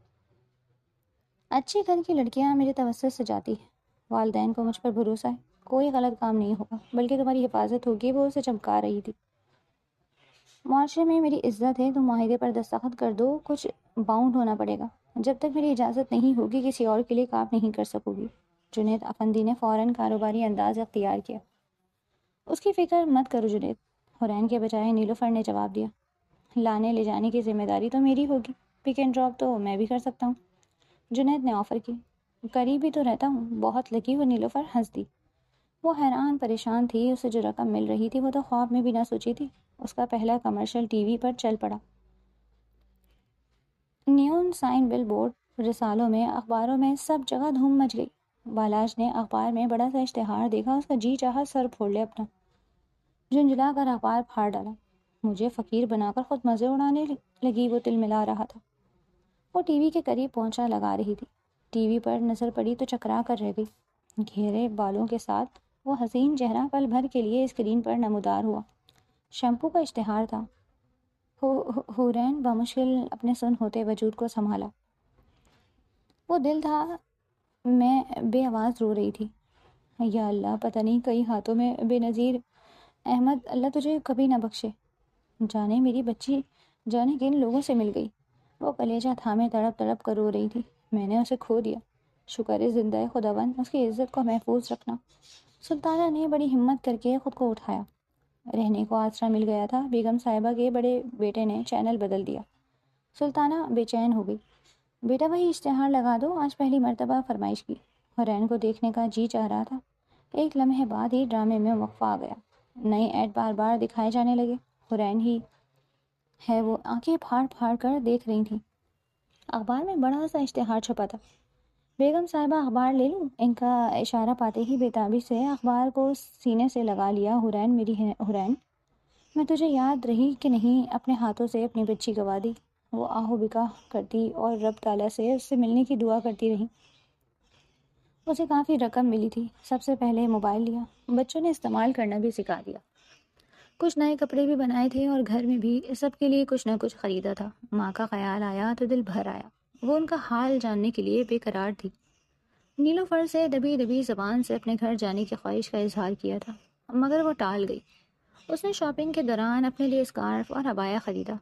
اچھی گھر کی لڑکیاں میرے توسط سے جاتی ہیں، والدین کو مجھ پر بھروسہ ہے، کوئی غلط کام نہیں ہوگا، بلکہ تمہاری حفاظت ہوگی۔ وہ اسے چمکا رہی تھی۔ معاشرے میں میری عزت ہے، تم معاہدے پر دستخط کر دو، کچھ باؤنڈ ہونا پڑے گا، جب تک میری اجازت نہیں ہوگی کسی اور کے لیے کام نہیں کر سکو گی۔ جنید آفندی نے فوراً کاروباری انداز اختیار کیا۔ اس کی فکر مت کرو جنید، حرین کے بجائے نیلوفر نے جواب دیا۔ لانے لے جانے کی ذمہ داری تو میری ہوگی، پک اینڈ ڈراپ تو میں بھی کر سکتا ہوں۔ جنید نے آفر کی۔ قریب ہی تو رہتا ہوں، بہت لکی ہو۔ نیلوفر ہنس دی۔ وہ حیران پریشان تھی، اسے جو رقم مل رہی تھی وہ تو خواب میں بھی نہ سوچی تھی۔ اس کا پہلا کمرشل ٹی وی پر چل پڑا۔ نیون سائن، بل بورڈ، رسالوں میں، اخباروں میں، سب جگہ دھوم مچ گئی۔ بالاش نے اخبار میں بڑا سا اشتہار دیکھا، اس کا جی چاہا سر پھوڑ لے اپنا، جھنجھلا کر اخبار پھاڑ ڈالا۔ مجھے فقیر بنا کر خود مزے اڑانے لگی، وہ تل ملا رہا تھا۔ وہ ٹی وی کے قریب پہنچا لگا رہی تھی۔ ٹی وی پر نظر پڑی تو چکرا کر رہ گئی۔ گھیرے بالوں کے ساتھ وہ حسین چہرہ پل بھر کے لیے اسکرین پر نمودار ہوا۔ شیمپو کا اشتہار تھا۔ حورین بمشکل اپنے سن ہوتے وجود کو سنبھالا۔ وہ دل تھا میں بے آواز رو رہی تھی۔ یا اللہ، پتہ نہیں کئی ہاتھوں میں بے نظیر احمد، اللہ تجھے کبھی نہ بخشے۔ جانے میری بچی جانے کن لوگوں سے مل گئی۔ وہ کلیجہ تھامے تڑپ تڑپ کر رو رہی تھی۔ میں نے اسے کھو دیا، شکر ہے زندہ ہے خداوند، اس کی عزت کو محفوظ رکھنا۔ سلطانہ نے بڑی ہمت کر کے خود کو اٹھایا۔ رہنے کو آسرا مل گیا تھا۔ بیگم صاحبہ کے بڑے بیٹے نے چینل بدل دیا۔ سلطانہ بے چین ہو گئی۔ بیٹا وہی اشتہار لگا دو، آج پہلی مرتبہ فرمائش کی۔ حرین کو دیکھنے کا جی چاہ رہا تھا۔ ایک لمحے بعد ہی ڈرامے میں وقفہ آ گیا۔ نئے ایڈ بار بار دکھائے جانے لگے۔ حرین ہی ہے وہ آنکھیں پھاڑ پھاڑ کر دیکھ رہی تھیں۔ اخبار میں بڑا سا اشتہار چھپا تھا، بیگم صاحبہ اخبار لے لوں؟ ان کا اشارہ پاتے ہی بےتابی سے اخبار کو سینے سے لگا لیا۔ حرین، میری حرین، میں تجھے یاد رہی کہ نہیں؟ اپنے ہاتھوں سے اپنی بچی گوا دی۔ وہ آہو بکا کرتی اور رب تعالیٰ سے اس سے ملنے کی دعا کرتی رہی۔ اسے کافی رقم ملی تھی۔ سب سے پہلے موبائل لیا، بچوں نے استعمال کرنا بھی سکھا دیا۔ کچھ نئے کپڑے بھی بنائے تھے اور گھر میں بھی سب کے لیے کچھ نہ کچھ خریدا تھا۔ ماں کا خیال آیا تو دل بھر آیا۔ وہ ان کا حال جاننے کے لیے بے قرار تھی۔ نیلوفر سے دبی دبی زبان سے اپنے گھر جانے کی خواہش کا اظہار کیا تھا، مگر وہ ٹال گئی۔ اس نے شاپنگ کے دوران اپنے لیے اسکارف اور عبایا خریدا۔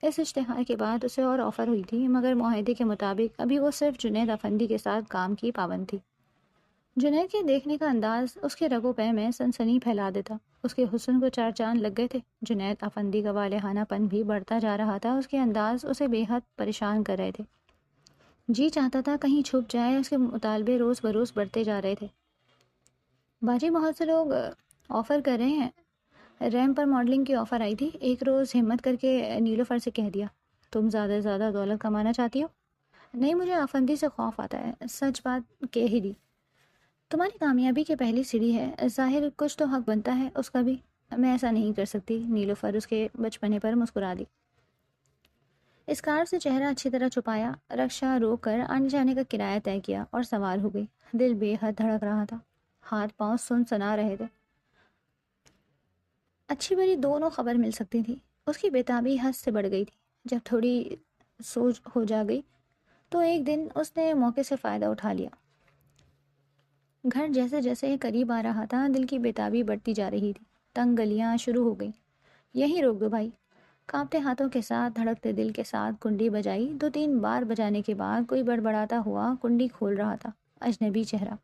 اس اشتہار کے بعد اسے اور آفر ہوئی تھی، مگر معاہدے کے مطابق ابھی وہ صرف جنید آفندی کے ساتھ کام کی پابند تھی۔ جنید کے دیکھنے کا انداز اس کے رگ و پے میں سنسنی پھیلا دیتا۔ اس کے حسن کو 4 چاند لگ گئے تھے۔ جنید آفندی کا والہانہ پن بھی بڑھتا جا رہا تھا۔ اس کے انداز اسے بے حد پریشان کر رہے تھے۔ جی چاہتا تھا کہیں چھپ جائے، اس کے مطالبے روز بروز بڑھتے جا رہے تھے۔ باجی بہت سے لوگ آفر کر رہے ہیں، ریم پر ماڈلنگ کی آفر آئی تھی۔ ایک روز ہمت کر کے نیلوفر سے کہہ دیا، تم زیادہ سے زیادہ دولت کمانا چاہتی ہو؟ نہیں، مجھے آفندی سے خوف آتا ہے، سچ بات کہہ ہی دی۔ تمہاری کامیابی کی پہلی سیڑھی ہے، ظاہر کچھ تو حق بنتا ہے اس کا بھی۔ میں ایسا نہیں کر سکتی، نیلوفر اس کے بچپنے پر مسکرا دی۔ اسکارف سے چہرہ اچھی طرح چھپایا، رکشہ روک کر آنے جانے کا کرایہ طے کیا اور سوار ہو گئی۔ دل بے حد دھڑک رہا تھا، ہاتھ پاؤں سن سنا رہے تھے۔ اچھی بری دونوں خبر مل سکتی تھی۔ اس کی بےتابی حد سے بڑھ گئی تھی۔ جب تھوڑی سوچ ہو جا گئی تو ایک دن اس نے موقع سے فائدہ اٹھا لیا۔ گھر جیسے جیسے قریب آ رہا تھا، دل کی بےتابی بڑھتی جا رہی تھی۔ تنگ گلیاں شروع ہو گئیں۔ یہیں روک دو بھائی۔ کانپتے ہاتھوں کے ساتھ، دھڑکتے دل کے ساتھ کنڈی بجائی۔ 2-3 بار بجانے کے بعد کوئی بڑبڑاتا ہوا کنڈی کھول رہا تھا۔ اجنبی چہرہ۔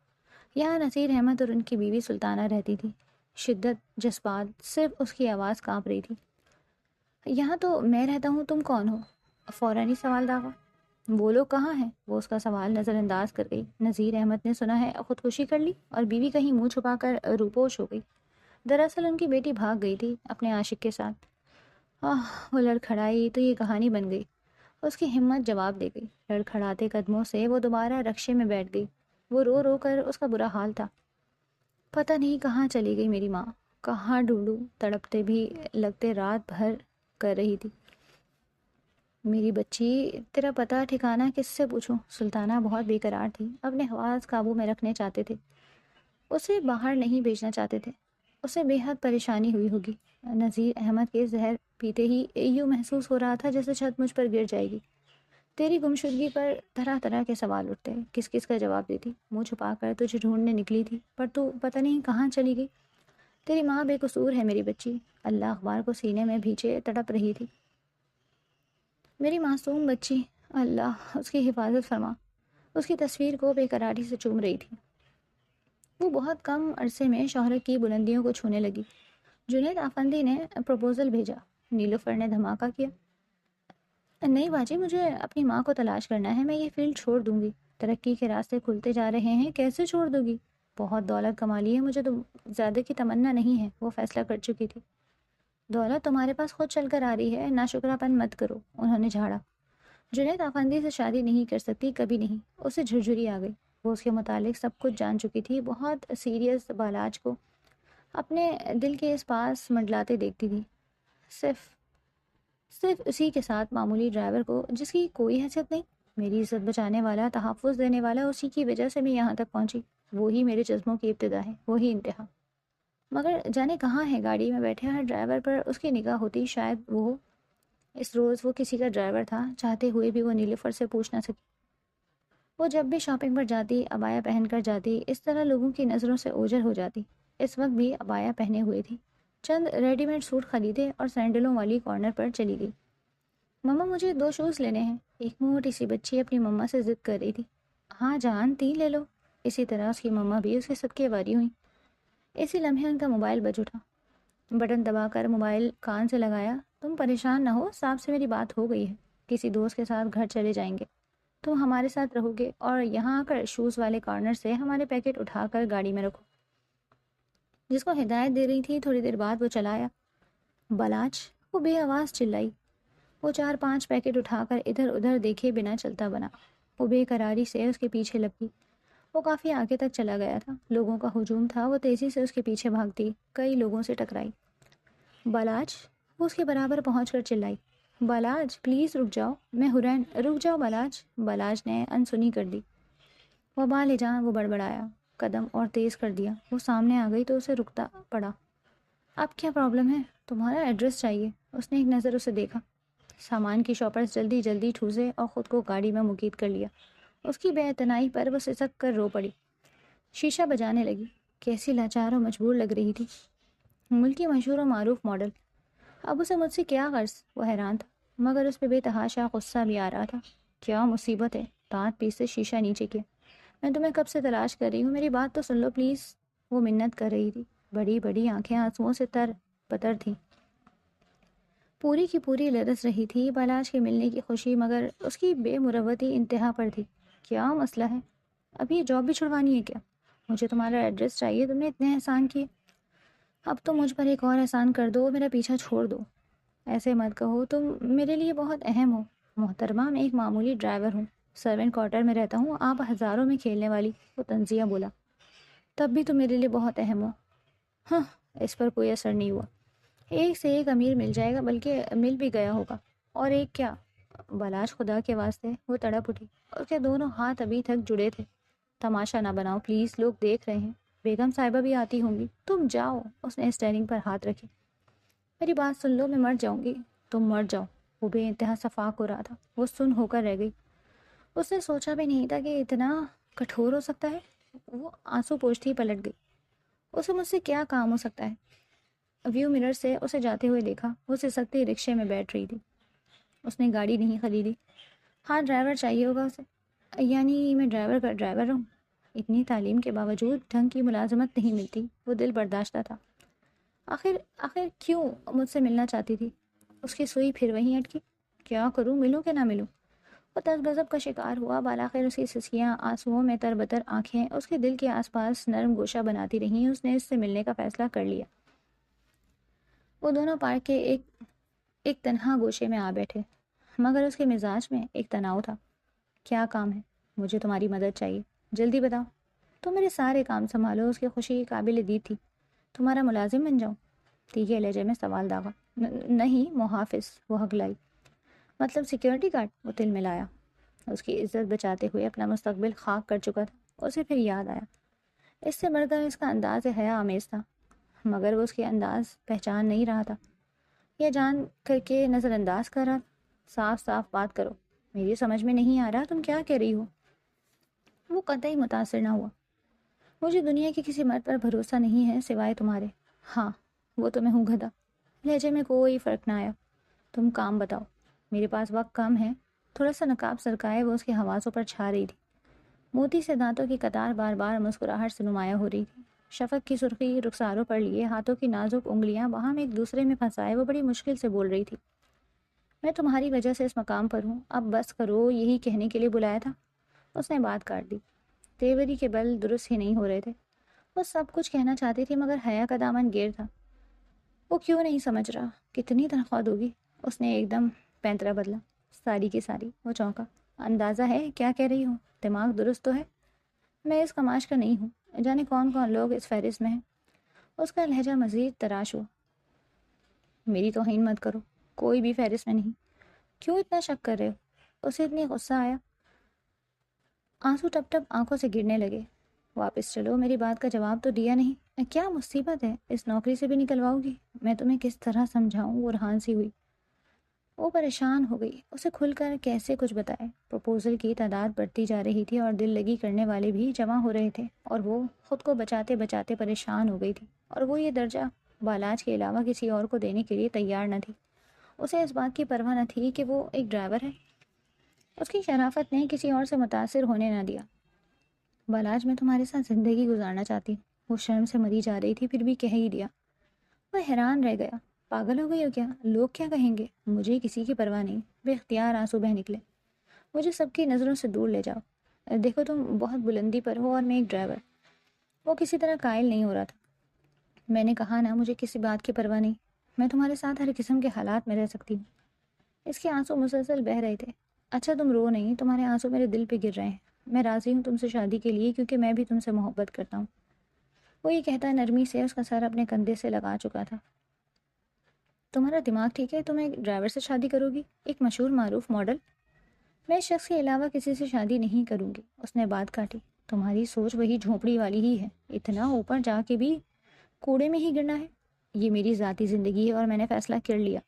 یہاں نصیر احمد اور ان کی بیوی سلطانہ رہتی تھی۔ شدت، جذبات، صرف اس کی آواز کانپ رہی تھی۔ یہاں تو میں رہتا ہوں، تم کون ہو؟ فوراً ہی سوال داغا۔ وہ لوگ کہاں ہیں؟ وہ اس کا سوال نظر انداز کر گئی۔ نذیر احمد نے سنا ہے خودکشی کر لی، اور بیوی کہیں منہ چھپا کر روپوش ہو گئی۔ دراصل ان کی بیٹی بھاگ گئی تھی اپنے عاشق کے ساتھ۔ وہ لڑکھڑائی تو یہ کہانی بن گئی۔ اس کی ہمت جواب دے گئی۔ لڑکھڑاتے قدموں سے وہ دوبارہ رکشے میں بیٹھ گئی۔ وہ رو رو کر اس کا برا حال تھا۔ پتہ نہیں کہاں چلی گئی میری ماں، کہاں ڈھونڈوں؟ تڑپتے بھی لگتے رات بھر کر رہی تھی۔ میری بچی، تیرا پتہ ٹھکانہ کس سے پوچھوں؟ سلطانہ بہت بے قرار تھی، اپنے حواس قابو میں رکھنے چاہتے تھے، اسے باہر نہیں بھیجنا چاہتے تھے۔ اسے بے حد پریشانی ہوئی ہوگی۔ نذیر احمد کے زہر پیتے ہی یوں محسوس ہو رہا تھا جیسے چھت مجھ پر گر جائے گی۔ تیری گمشدگی پر طرح طرح کے سوال اٹھتے، کس کس کا جواب دیتی؟ منہ چھپا کر تجھے ڈھونڈنے نکلی تھی، پر تو پتہ نہیں کہاں چلی گئی۔ تیری ماں بے قصور ہے میری بچی۔ اللہ اخبار کو سینے میں بھیجے تڑپ رہی تھی۔ میری معصوم بچی، اللہ اس کی حفاظت فرما۔ اس کی تصویر کو بے قراری سے چوم رہی تھی۔ وہ بہت کم عرصے میں شہرت کی بلندیوں کو چھونے لگی۔ جنید آفندی نے پروپوزل بھیجا۔ نیلوفر نے دھماکہ کیا، نہیں باجی، مجھے اپنی ماں کو تلاش کرنا ہے، میں یہ فیلڈ چھوڑ دوں گی۔ ترقی کے راستے کھلتے جا رہے ہیں، کیسے چھوڑ دوں گی؟ بہت دولت کما لی ہے، مجھے تو زیادہ کی تمنا نہیں ہے، وہ فیصلہ کر چکی تھی۔ دولت تمہارے پاس خود چل کر آ رہی ہے، ناشکرا پن مت کرو، انہوں نے جھاڑا۔ جنید آفندی سے شادی نہیں کر سکتی، کبھی نہیں۔ اسے جھرجھری آ گئی۔ وہ اس کے متعلق سب کچھ جان چکی تھی۔ بہت سیریس بالاج کو اپنے دل کے اس پاس منڈلاتے دیکھتی تھی، صرف اسی کے ساتھ معمولی ڈرائیور کو جس کی کوئی حیثیت نہیں۔ میری عزت بچانے والا، تحفظ دینے والا، اسی کی وجہ سے میں یہاں تک پہنچی۔ وہی میرے جذبوں کی ابتدا ہے، وہی انتہا۔ مگر جانے کہاں ہے گاڑی میں بیٹھے ہر ڈرائیور پر اس کی نگاہ ہوتی، شاید وہ ہو۔ اس روز وہ کسی کا ڈرائیور تھا، چاہتے ہوئے بھی وہ نیلوفر سے پوچھ نہ سکی۔ وہ جب بھی شاپنگ پر جاتی، عبایا پہن کر جاتی، اس طرح لوگوں کی نظروں سے اوجھل ہو جاتی۔ اس وقت بھی عبایا پہنے ہوئے تھی۔ چند ریڈی میڈ سوٹ خریدے اور سینڈلوں والی کارنر پر چلی گئی۔ مما مجھے 2 شوز لینے ہیں۔ ایک موٹی سی بچی اپنی مما سے ضد کر رہی تھی۔ ہاں جان، 3 لے لو۔ اسی طرح اس کی مما بھی اس کے صدقے واری ہوئیں۔ اسی لمحے ان کا موبائل بج اٹھا۔ بٹن دبا کر موبائل کان سے لگایا۔ تم پریشان نہ ہو، صاحب سے میری بات ہو گئی ہے، کسی دوست کے ساتھ گھر چلے جائیں گے، تم ہمارے ساتھ رہو گے، اور یہاں آ کر شوز والے کارنر سے ہمارے پیکٹ اٹھا کر گاڑی میں رکھو۔ جس کو ہدایت دے رہی تھی، تھوڑی دیر بعد وہ چلا آیا۔ بلاچ، وہ بے آواز چلائی۔ وہ 4-5 پیکٹ اٹھا کر ادھر ادھر دیکھے بنا چلتا بنا۔ وہ بے قراری سے اس کے پیچھے لپکی۔ وہ کافی آگے تک چلا گیا تھا۔ لوگوں کا ہجوم تھا، وہ تیزی سے اس کے پیچھے بھاگتی، کئی لوگوں سے ٹکرائی۔ بالاج، وہ اس کے برابر پہنچ کر چلائی۔ بالاج پلیز رک جاؤ، میں حرین، رک جاؤ بالاج۔ بالاج نے انسنی کر دی۔ وبال جان، وہ بڑبڑایا، قدم اور تیز کر دیا۔ وہ سامنے آ گئی تو اسے رکتا پڑا۔ اب کیا پرابلم ہے؟ تمہارا ایڈریس چاہیے۔ اس نے ایک نظر اسے دیکھا۔ سامان کی شاپرز جلدی جلدی ٹھوسے اور خود کو گاڑی میں مقید کر لیا۔ اس کی بے اعتنائی پر وہ سسک کر رو پڑی۔ شیشہ بجانے لگی۔ کیسی لاچار و مجبور لگ رہی تھی۔ ملکی مشہور و معروف ماڈل۔ اب اسے مجھ سے کیا غرض؟ وہ حیران تھا، مگر اس پہ بے تحاشا غصہ بھی آ رہا تھا۔ کیا مصیبت ہے؟ دانت پیسے شیشہ نیچے کیا۔ میں تمہیں کب سے تلاش کر رہی ہوں، میری بات تو سن لو پلیز۔ وہ منت کر رہی تھی۔ بڑی بڑی آنکھیں آنسوؤں سے تر بتر تھیں۔ پوری کی پوری لرز رہی تھی بالاج کے ملنے کی خوشی، مگر اس کی بے مروتی انتہا پر تھی۔ کیا مسئلہ ہے؟ ابھی یہ جاب بھی چھڑوانی ہے کیا؟ مجھے تمہارا ایڈریس چاہیے، تم نے اتنے احسان کیے، اب تو مجھ پر ایک اور احسان کر دو، میرا پیچھا چھوڑ دو۔ ایسے مت کہو، تم میرے لیے بہت اہم ہو۔ محترمہ، میں ایک معمولی ڈرائیور ہوں، سرونٹ کوارٹر میں رہتا ہوں، آپ ہزاروں میں کھیلنے والی۔ وہ طنزیہ بولا۔ تب بھی تم میرے لیے بہت اہم ہو۔ ہاں، اس پر کوئی اثر نہیں ہوا۔ ایک سے ایک امیر مل جائے گا، بلکہ مل بھی گیا ہوگا۔ اور ایک کیا؟ بلاش، خدا کے واسطے، وہ تڑپ اٹھی۔ اس کے دونوں ہاتھ ابھی تک جڑے تھے۔ تماشا نہ بناؤ پلیز، لوگ دیکھ رہے ہیں، بیگم صاحبہ بھی آتی ہوں گی، تم جاؤ۔ اس نے اسٹیئرنگ پر ہاتھ رکھے۔ میری بات سن لو، میں مر جاؤں گی۔ تم مر جاؤ۔ وہ بے انتہا صفاق ہو رہا تھا، وہ سن ہو کر رہ گئی۔ اس نے سوچا بھی نہیں تھا کہ اتنا کٹھور ہو سکتا ہے۔ وہ آنسو پوچھتی پلٹ گئی۔ اسے مجھ سے کیا کام ہو سکتا ہے؟ ویو مرر سے اسے جاتے ہوئے دیکھا، وہ سسکتی رکشے میں بیٹھ رہی تھی۔ اس نے گاڑی نہیں خریدی۔ ہاں، ڈرائیور چاہیے ہوگا اسے۔ یعنی میں ڈرائیور کا ڈرائیور ہوں؟ اتنی تعلیم کے باوجود ڈھنگ کی ملازمت نہیں ملتی۔ وہ دل برداشتہ تھا۔ آخر کیوں مجھ سے ملنا چاہتی تھی؟ اس کی سوئی پھر وہیں اٹکی۔ کیا کروں، ملوں کہ نہ ملوں؟ وہ تذ غضب کا شکار ہوا۔ بالآخر اس کی سسکیاں، آنسوؤں میں تربتر آنکھیں اس کے دل کے آس پاس نرم گوشہ بناتی رہیں۔ اس نے اس سے ملنے کا فیصلہ کر لیا۔ وہ دونوں پارک کے ایک تنہا گوشے میں آ بیٹھے، مگر اس کے مزاج میں ایک تناؤ تھا۔ کیا کام ہے؟ مجھے تمہاری مدد چاہیے، جلدی بتاؤ۔ تم میرے سارے کام سنبھالو۔ اس کی خوشی قابل دید تھی۔ تمہارا ملازم بن جاؤں؟ تیکھے لہجے میں سوال داغا۔ نہیں، محافظ، وہ ہکلائی۔ مطلب سیکیورٹی گارڈ؟ وہ تل ملایا۔ اس کی عزت بچاتے ہوئے اپنا مستقبل خاک کر چکا تھا۔ اسے پھر یاد آیا، اس سے بڑھ کر اس کا انداز حیا آمیز تھا، مگر وہ اس کے انداز پہچان نہیں رہا تھا، یا جان کر کے نظر انداز کر رہا تھا۔ صاف صاف بات کرو، میری سمجھ میں نہیں آ رہا تم کیا کہہ رہی ہو۔ وہ قطعی متاثر نہ ہوا۔ مجھے دنیا کے کسی مرد پر بھروسہ نہیں ہے سوائے تمہارے۔ ہاں، وہ تو میں ہوں گدھا۔ لہجے میں کوئی فرق نہ آیا۔ تم کام بتاؤ، میرے پاس وقت کم ہے۔ تھوڑا سا نقاب سرکائے وہ اس کے حواسوں پر چھا رہی تھی۔ موتی سے دانتوں کی قطار بار بار مسکراہٹ سے نمایاں ہو رہی تھی۔ شفق کی سرخی رخساروں پر لیے ہاتھوں کی نازک انگلیاں باہم ایک دوسرے میں پھنسائے وہ بڑی مشکل سے بول رہی تھی۔ میں تمہاری وجہ سے اس مقام پر ہوں، اب بس کرو، یہی کہنے کے لیے بلایا تھا۔ اس نے بات کاٹ دی۔ تیوری کے بل درست ہی نہیں ہو رہے تھے۔ وہ سب کچھ کہنا چاہتی تھی مگر حیا کا دامن گیر تھا۔ وہ کیوں نہیں سمجھ رہا؟ کتنی تنخواہ دوگی؟ اس نے ایک دم پینترا بدلا۔ ساری کی ساری۔ وہ چونکا۔ اندازہ ہے کیا کہہ رہی ہوں؟ دماغ درست تو ہے؟ میں اس کماش کا نہیں ہوں، جانے کون کون لوگ اس فہرست میں ہیں۔ اس کا لہجہ مزید تراش ہوا۔ میری توہین مت کرو، کوئی بھی فہرست میں نہیں۔ کیوں اتنا شک کر رہے ہو؟ اسے اتنی غصہ آیا، آنسو ٹپ ٹپ آنکھوں سے گرنے لگے۔ واپس چلو، میری بات کا جواب تو دیا نہیں۔ کیا مصیبت ہے؟ اس نوکری سے بھی نکلواؤ گی؟ میں تمہیں کس طرح سمجھاؤں؟ وہ رہان سی ہوئی۔ وہ پریشان ہو گئی، اسے کھل کر کیسے کچھ بتائے۔ پروپوزل کی تعداد بڑھتی جا رہی تھی اور دل لگی کرنے والے بھی جمع ہو رہے تھے، اور وہ خود کو بچاتے بچاتے پریشان ہو گئی تھی، اور وہ یہ درجہ بالاج کے علاوہ کسی اور کو دینے کے لیے تیار نہ تھی۔ اسے اس بات کی پرواہ نہ تھی کہ وہ ایک ڈرائیور ہے۔ اس کی شرافت نے کسی اور سے متاثر ہونے نہ دیا۔ بالاج، میں تمہارے ساتھ زندگی گزارنا چاہتی ہوں۔ وہ شرم سے مری جا رہی تھی، پھر بھی کہہ ہی دیا۔ وہ حیران رہ گیا۔ پاگل ہو گئی ہو کیا؟ لوگ کیا کہیں گے؟ مجھے کسی کی پرواہ نہیں۔ بے اختیار آنسو بہہ نکلے۔ مجھے سب کی نظروں سے دور لے جاؤ۔ دیکھو، تم بہت بلندی پر ہو اور میں ایک ڈرائیور۔ وہ کسی طرح قائل نہیں ہو رہا تھا۔ میں نے کہا نا، مجھے کسی بات کی پرواہ نہیں، میں تمہارے ساتھ ہر قسم کے حالات میں رہ سکتی ہوں۔ اس کے آنسو مسلسل بہہ رہے تھے۔ اچھا تم رو نہیں، تمہارے آنسو میرے دل پہ گر رہے ہیں۔ میں راضی ہوں تم سے شادی کے لیے، کیونکہ میں بھی تم سے محبت کرتا ہوں۔ وہ یہ کہتا نرمی سے اس کا سر اپنے کندھے سے لگا چکا تھا۔ تمہارا دماغ ٹھیک ہے؟ تم ایک ڈرائیور سے شادی کرو گی؟ ایک مشہور معروف ماڈل؟ میں اس شخص کے علاوہ کسی سے شادی نہیں کروں گی۔ اس نے بات کاٹی۔ تمہاری سوچ وہی جھونپڑی والی ہی ہے، اتنا اوپر جا کے بھی کوڑے میں ہی گرنا ہے۔ یہ میری ذاتی زندگی ہے اور میں نے فیصلہ کر لیا۔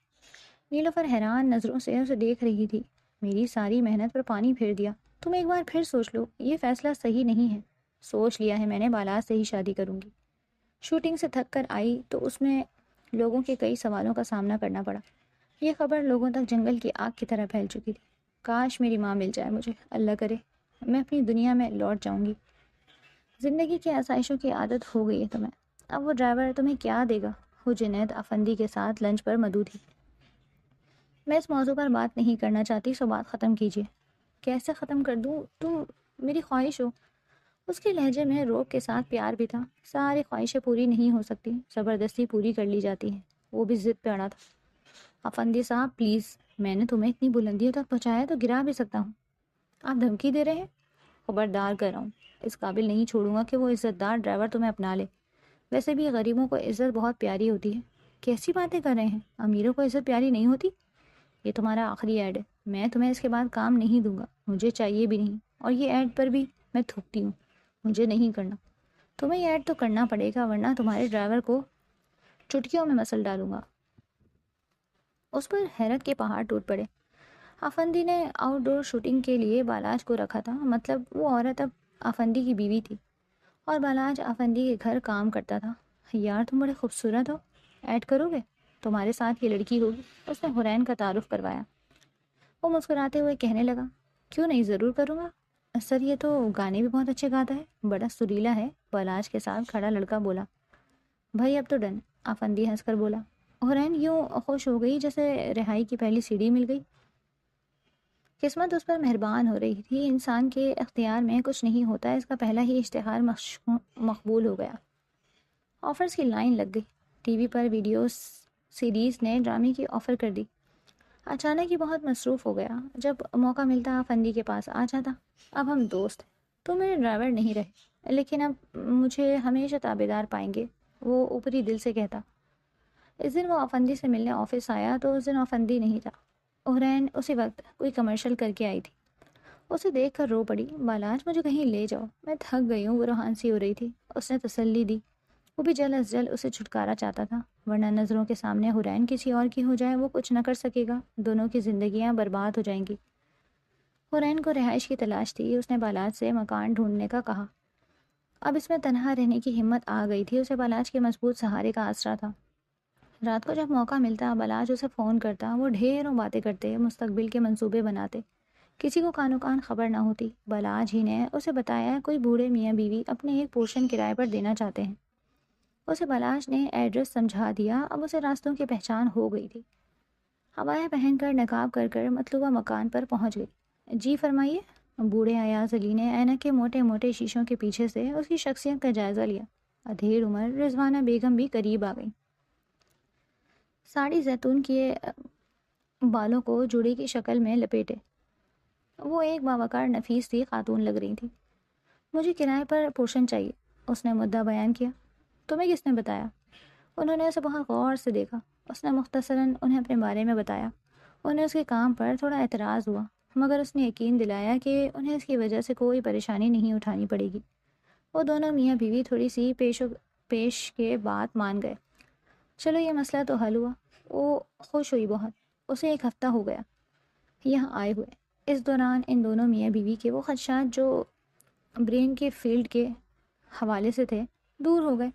نیلوفر حیران نظروں سے اسے دیکھ رہی تھی۔ میری ساری محنت پر پانی پھیر دیا۔ تم ایک بار پھر سوچ لو، یہ فیصلہ صحیح نہیں ہے۔ سوچ لیا ہے میں نے، بالاج سے ہی شادی کروں گی۔ شوٹنگ سے تھک کر آئی تو اس میں لوگوں کے کئی سوالوں کا سامنا کرنا پڑا۔ یہ خبر لوگوں تک جنگل کی آگ کی طرح پھیل چکی تھی۔ کاش میری ماں مل جائے مجھے، اللہ کرے میں اپنی دنیا میں لوٹ جاؤں گی۔ زندگی کی آسائشوں کی عادت ہو گئی ہے تمہیں۔ اب وہ ڈرائیور تمہیں کیا دے گا؟ وہ جنید افندی کے ساتھ لنچ پر مدعو تھی۔ میں اس موضوع پر بات نہیں کرنا چاہتی، سو بات ختم کیجیے۔ کیسے ختم کر دوں؟ تم میری خواہش ہو۔ اس کے لہجے میں روب کے ساتھ پیار بھی تھا۔ ساری خواہشیں پوری نہیں ہو سکتی، زبردستی پوری کر لی جاتی ہیں۔ وہ بھی ضد پہ اڑا تھا۔ افندی صاحب پلیز، میں نے تمہیں اتنی بلندیوں تک پہنچایا تو گرا بھی سکتا ہوں۔ آپ دھمکی دے رہے ہیں؟ خبردار کر رہا ہوں، اس قابل نہیں چھوڑوں گا کہ وہ عزت دار ڈرائیور تمہیں اپنا لے۔ ویسے بھی غریبوں کو عزت بہت پیاری ہوتی ہے۔ کیسی باتیں کر رہے ہیں؟ امیروں کو عزت پیاری نہیں ہوتی؟ یہ تمہارا آخری ایڈ ہے، میں تمہیں اس کے بعد کام نہیں دوں گا، مجھے چاہیے بھی نہیں، اور یہ ایڈ پر بھی میں تھوکتی ہوں، مجھے نہیں کرنا۔ تمہیں یہ ایڈ تو کرنا پڑے گا ورنہ تمہارے ڈرائیور کو چٹکیوں میں مسل ڈالوں گا۔ اس پر حیرت کے پہاڑ ٹوٹ پڑے۔ افندی نے آؤٹ ڈور شوٹنگ کے لیے بالاج کو رکھا تھا، مطلب وہ عورت اب افندی کی بیوی تھی اور بالاج افندی کے گھر کام کرتا تھا۔ یار تم بڑے خوبصورت ہو، ایڈ کرو گے؟ تمہارے ساتھ یہ لڑکی ہوگی، اس نے حرین کا تعارف کروایا۔ وہ مسکراتے ہوئے کہنے لگا، کیوں نہیں، ضرور کروں گا سر، یہ تو گانے بھی بہت اچھے گاتا ہے، بڑا سریلا ہے، بالاج کے ساتھ کھڑا لڑکا بولا۔ بھائی اب تو ڈن، افندی ہنس کر بولا۔ حرین یوں خوش ہو گئی جیسے رہائی کی پہلی سیڑھی مل گئی۔ قسمت اس پر مہربان ہو رہی تھی، انسان کے اختیار میں کچھ نہیں ہوتا، اس کا پہلا ہی اشتہار مقبول ہو گیا۔ آفرز کی لائن لگ گئی، ٹی وی پر ویڈیو سیریز نے ڈرامے کی آفر کر دی۔ اچانک ہی بہت مصروف ہو گیا، جب موقع ملتا افندی کے پاس آ جاتا۔ اب ہم دوست ہیں، تو میرے ڈرائیور نہیں رہے، لیکن اب مجھے ہمیشہ تابعدار پائیں گے، وہ اوپری دل سے کہتا۔ اس دن وہ افندی سے ملنے آفس آیا تو اس دن افندی نہیں تھا۔ حرین اسی وقت کوئی کمرشل کر کے آئی تھی، اسے دیکھ کر رو پڑی۔ بالاج مجھے کہیں لے جاؤ، میں تھک گئی ہوں، وہ روحانسی ہو رہی تھی۔ اس نے تسلی دی، وہ بھی جلد از جلد اسے چھٹکارا چاہتا تھا، ورنہ نظروں کے سامنے حرین کسی اور کی ہو جائے وہ کچھ نہ کر سکے گا، دونوں کی زندگیاں برباد ہو جائیں گی۔ حرین کو رہائش کی تلاش تھی، اس نے بالاج سے مکان ڈھونڈنے کا کہا۔ اب اس میں تنہا رہنے کی ہمت آ گئی تھی، اسے بالاج کے مضبوط سہارے کا آسرا تھا۔ رات کو جب موقع ملتا بالاج اسے فون کرتا، وہ ڈھیروں باتیں کرتے، مستقبل کے منصوبے بناتے۔ کسی کو کانو کان خبر نہ ہوتی، بالاج ہی نے اسے بتایا کوئی بوڑھے میاں بیوی اپنے ایک پورشن کرائے پر دینا چاہتے ہیں۔ اسے بالاج نے ایڈریس سمجھا دیا، اب اسے راستوں کی پہچان ہو گئی تھی۔ عبایا پہن کر نقاب کر کر مطلوبہ مکان پر پہنچ گئی۔ جی فرمائیے۔ بوڑھے ایاز علی نے اینک کے موٹے موٹے شیشوں کے پیچھے سے اس کی شخصیت کا جائزہ لیا۔ ادھیڑ عمر رضوانہ بیگم بھی قریب آ گئی، ساڑی زیتون کیے بالوں کو جوڑے کی شکل میں لپیٹے۔ وہ ایک باوقار نفیس سی خاتون لگ رہی تھی۔ مجھے کرائے پر پورشن چاہیے، اس نے مدعا بیان کیا۔ تمہیں کس نے بتایا؟ انہوں نے اسے بہت غور سے دیکھا، اس نے مختصراً انہیں اپنے بارے میں بتایا۔ انہیں اس کے کام پر تھوڑا اعتراض ہوا، مگر اس نے یقین دلایا کہ انہیں اس کی وجہ سے کوئی پریشانی نہیں اٹھانی پڑے گی۔ وہ دونوں میاں بیوی تھوڑی سی پیش کے بات مان گئے۔ چلو یہ مسئلہ تو حل ہوا۔ وہ خوش ہوئی بہت، اسے ایک ہفتہ ہو گیا یہاں آئے ہوئے۔ اس دوران ان دونوں میاں بیوی کے وہ خدشات جو برین کے فیلڈ کے حوالے سے تھے دور ہو گئے۔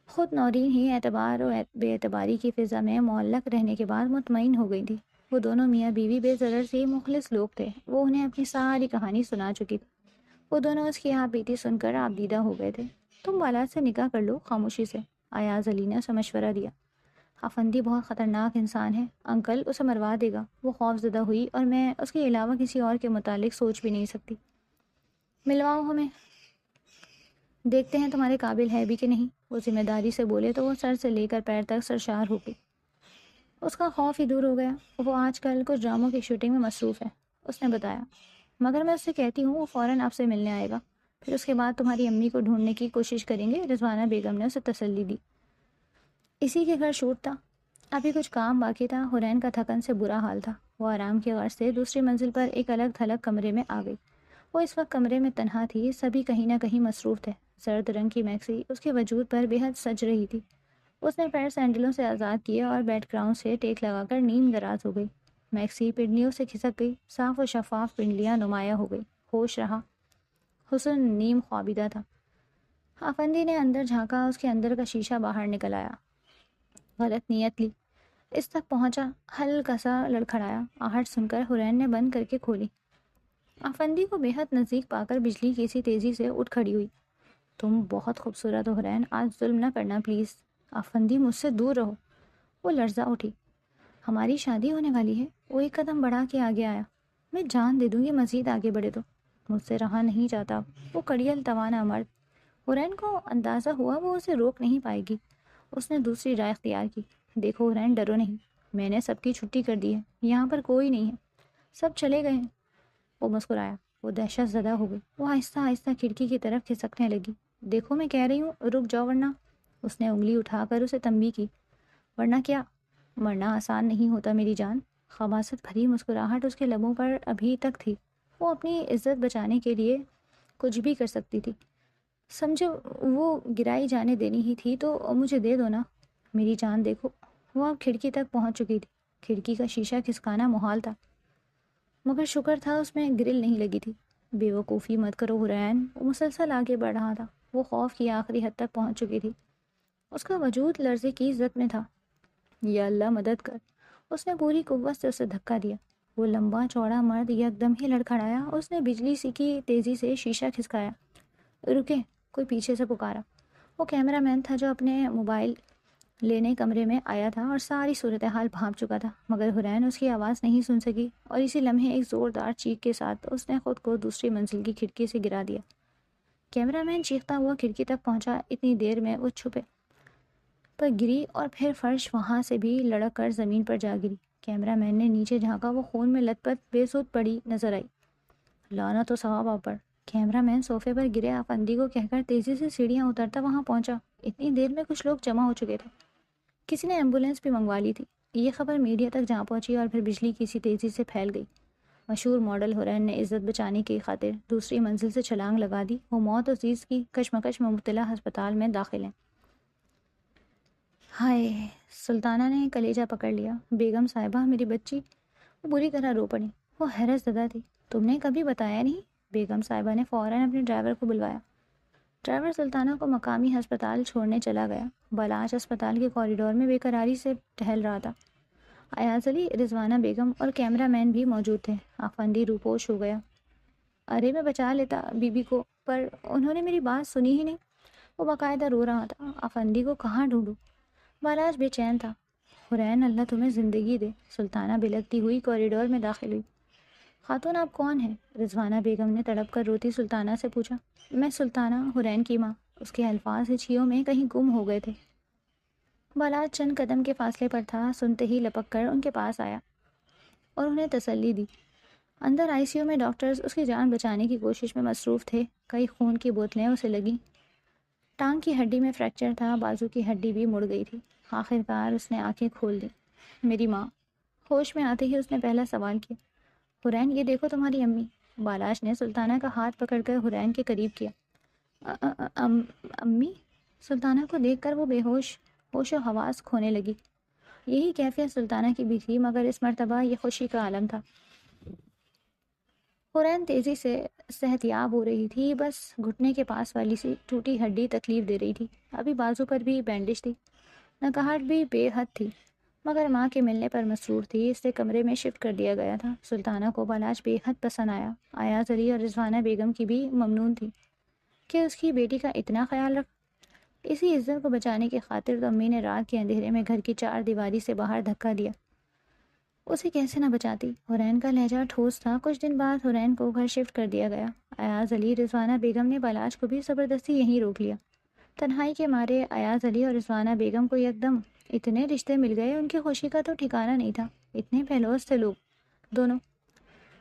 خود نورین ہی اعتبار و بے اعتباری کی فضا میں معلق رہنے کے بعد مطمئن ہو گئی تھی۔ وہ دونوں میاں بیوی بے ضرر سے مخلص لوگ تھے، وہ انہیں اپنی ساری کہانی سنا چکی تھی۔ وہ دونوں اس کی آپ بیتی سن کر آبدیدہ ہو گئے تھے۔ تم بالاج سے نکاح کر لو خاموشی سے، ایاز علی نے اسے مشورہ دیا۔ افندی بہت خطرناک انسان ہے، انکل اسے مروا دے گا۔ وہ خوف زدہ ہوئی، اور میں اس کے علاوہ کسی اور کے متعلق سوچ بھی نہیں سکتی۔ ملواؤ ہمیں، دیکھتے ہیں تمہارے قابل ہے بھی کہ نہیں۔ وہ ذمہ داری سے بولے تو وہ سر سے لے کر پیر تک سرشار ہو گئی۔ اس کا خوف ہی دور ہو گیا۔ وہ آج کل کچھ ڈراموں کی شوٹنگ میں مصروف ہے، اس نے بتایا، مگر میں اس سے کہتی ہوں وہ فوراً آپ سے ملنے آئے گا، پھر اس کے بعد تمہاری امی کو ڈھونڈنے کی کوشش کریں گے۔ رضوانہ بیگم نے اسے تسلی دی۔ اسی کے گھر شوٹ تھا، ابھی کچھ کام باقی تھا۔ حرین کا تھکن سے برا حال تھا، وہ آرام کی غرض سے دوسری منزل پر ایک الگ تھلگ کمرے میں آ گئی۔ وہ اس وقت کمرے میں تنہا تھی، سبھی کہیں نہ کہیں مصروف تھے۔ زرد رنگ کی میکسی اس کے وجود پر بے حد سج رہی تھی۔ اس نے پیر سینڈلوں سے آزاد کیے اور بیڈ گراؤنڈ سے ٹیک لگا کر نیم دراز ہو گئی۔ میکسی پنڈلیوں سے کھسک گئی، صاف و شفاف پنڈلیاں نمایاں ہو گئی۔ ہوش رہا، حسن نیم خوابیدہ تھا۔ افندی نے اندر جھانکا، اس کے اندر کا شیشہ باہر نکل آیا۔ غلط نیت لی، اس تک پہنچا، ہلکا سا لڑکھڑایا۔ آہٹ سن کر حرین نے بند کر کے کھولی۔ افندی کو بے حد نزدیک پا کر بجلی کی سی تیزی سے اٹھ کھڑی ہوئی۔ تم بہت خوبصورت ہو حرین، آج ظلم نہ کرنا پلیز۔ افندی مجھ سے دور رہو۔ وہ لرزا اٹھی۔ ہماری شادی ہونے والی ہے۔ وہ ایک قدم بڑھا کے آگے آیا۔ میں جان دے دوں گی مزید آگے بڑھے تو۔ مجھ سے رہا نہیں جاتا۔ وہ کڑیل توانا مرد، حورین کو اندازہ ہوا وہ اسے روک نہیں پائے گی۔ اس نے دوسری رائے اختیار کی۔ دیکھو حورین، ڈرو نہیں، میں نے سب کی چھٹی کر دی ہے، یہاں پر کوئی نہیں ہے، سب چلے گئے ہیں۔ وہ مسکرایا۔ وہ دہشت زدہ ہو گئی۔ وہ آہستہ آہستہ کھڑکی کی طرف کھسکنے لگی۔ دیکھو میں کہہ رہی ہوں، رک جاؤ ورنہ۔ اس نے انگلی اٹھا کر اسے تنبیہ کی۔ ورنہ کیا؟ مرنا آسان نہیں ہوتا میری جان۔ خباثت بھری مسکراہٹ اس کے لبوں پر ابھی تک تھی۔ وہ اپنی عزت بچانے کے لیے کچھ بھی کر سکتی تھی۔ سمجھو وہ گرائی جانے دینی ہی تھی تو مجھے دے دو نا میری جان۔ دیکھو وہ اب کھڑکی تک پہنچ چکی تھی۔ کھڑکی کا شیشہ کھسکانا محال تھا، مگر شکر تھا اس میں گرل نہیں لگی تھی۔ بے وقوفی مت کرو حورین۔ وہ مسلسل آگے بڑھ رہا تھا۔ وہ خوف کی آخری حد تک پہنچ چکی تھی۔ اس کا وجود لرزے کی زد میں تھا۔ یا اللہ مدد کر! اس نے پوری قوت سے اسے دھکا دیا۔ وہ لمبا چوڑا مرد یکدم ہی لڑکھڑایا۔ اس نے بجلی سی کی تیزی سے شیشہ کھسکایا۔ رکیں! کوئی پیچھے سے پکارا۔ وہ کیمرہ مین تھا جو اپنے موبائل لینے کمرے میں آیا تھا اور ساری صورتحال بھانپ چکا تھا، مگر حورین اس کی آواز نہیں سن سکی، اور اسی لمحے ایک زوردار چیخ کے ساتھ اس نے خود کو دوسری منزل کی کھڑکی سے گرا دیا۔ کیمرہ مین چیختا ہوا کھڑکی تک پہنچا۔ اتنی دیر میں وہ چھپے پر گری اور پھر فرش وہاں سے بھی لڑک کر زمین پر جا گری۔ کیمرہ مین نے نیچے جھانکا۔ وہ خون میں لت پت بے سود پڑی نظر آئی۔ لعنت و ثواب آپ پر! کیمرہ مین صوفے پر گرے آفندی کو کہہ کر تیزی سے سیڑھیاں اترتا وہاں پہنچا۔ اتنی دیر میں کچھ لوگ جمع ہو چکے تھے۔ کسی نے ایمبولینس بھی منگوا لی تھی۔ یہ خبر میڈیا تک جا پہنچی اور پھر بجلی کی سی تیزی سے پھیل گئی۔ مشہور ماڈل حورین نے عزت بچانے کی خاطر دوسری منزل سے چھلانگ لگا دی۔ وہ موت و چیز کی کشمکش میں مبتلا ہسپتال میں داخل ہیں۔ ہائے! سلطانہ نے کلیجہ پکڑ لیا۔ بیگم صاحبہ، میری بچی! وہ بری طرح رو پڑی۔ وہ حیرت زدہ تھی۔ تم نے کبھی بتایا نہیں؟ بیگم صاحبہ نے فوراً اپنے ڈرائیور کو بلوایا۔ ڈرائیور سلطانہ کو مقامی ہسپتال چھوڑنے چلا گیا۔ بالاچ ہسپتال کے کوریڈور میں بے قراری سے ٹہل رہا تھا۔ ایاز علی، رضوانہ بیگم اور کیمرہ مین بھی موجود تھے۔ آفندی روپوش ہو گیا۔ ارے میں بچا لیتا بی بی کو، پر انہوں نے میری بات سنی ہی نہیں۔ وہ باقاعدہ رو رہا تھا۔ آفندی کو کہاں ڈھونڈوں؟ بالاچ بے چین تھا۔ حورین، اللہ تمہیں زندگی دے۔ سلطانہ بلکتی ہوئی کوریڈور میں داخل ہوئی۔ خاتون، آپ کون ہیں؟ رضوانہ بیگم نے تڑپ کر روتی سلطانہ سے پوچھا۔ میں سلطانہ، حورین کی ماں۔ اس کے الفاظ ہچھیوں میں کہیں گم ہو گئے تھے۔ بالاچ چند قدم کے فاصلے پر تھا۔ سنتے ہی لپک کر ان کے پاس آیا اور انہیں تسلی دی۔ اندر آئی سی یو میں ڈاکٹرز اس کی جان بچانے کی کوشش میں مصروف تھے۔ کئی خون کی بوتلیں اسے لگیں۔ ٹانگ کی ہڈی میں فریکچر تھا، بازو کی ہڈی بھی مڑ گئی تھی۔ آخرکار اس نے آنکھیں کھول دیں۔ میری ماں! ہوش میں آتے ہی اس نے پہلا سوال کیا۔ حورین، یہ دیکھو تمہاری امی۔ بالاچ نے سلطانہ کا ہاتھ پکڑ کر حورین کے قریب کیا۔ امی؟ سلطانہ کو دیکھ کر وہ بے ہوش و حواس کھونے لگی۔ یہی کیفیت سلطانہ کی بھی تھی، مگر اس مرتبہ یہ خوشی کا عالم تھا۔ حورین تیزی سے صحت یاب ہو رہی تھی، بس گھٹنے کے پاس والی سی ٹوٹی ہڈی تکلیف دے رہی تھی۔ ابھی بازو پر بھی بینڈیج تھی۔ نکاہٹ بھی بے حد تھی، مگر ماں کے ملنے پر مسرور تھی۔ اسے کمرے میں شفٹ کر دیا گیا تھا۔ سلطانہ کو بالاچ بے حد پسند آیا۔ ایاز علی اور رضوانہ بیگم کی بھی ممنون تھی کہ اس کی بیٹی کا اتنا خیال رکھ۔ اسی عزت کو بچانے کی خاطر تو امی نے رات کے اندھیرے میں گھر کی چار دیواری سے باہر دھکا دیا۔ اسے کیسے نہ بچاتی؟ حورین کا لہجہ ٹھوس تھا۔ کچھ دن بعد حورین کو گھر شفٹ کر دیا گیا۔ ایاز علی، رضوانہ بیگم نے بالاچ کو بھی زبردستی یہیں روک لیا۔ تنہائی کے مارے ایاز علی اور رضوانہ بیگم کو یکدم اتنے رشتے مل گئے، ان کی خوشی کا تو ٹھکانہ نہیں تھا۔ اتنے بہلوز تھے لوگ دونوں۔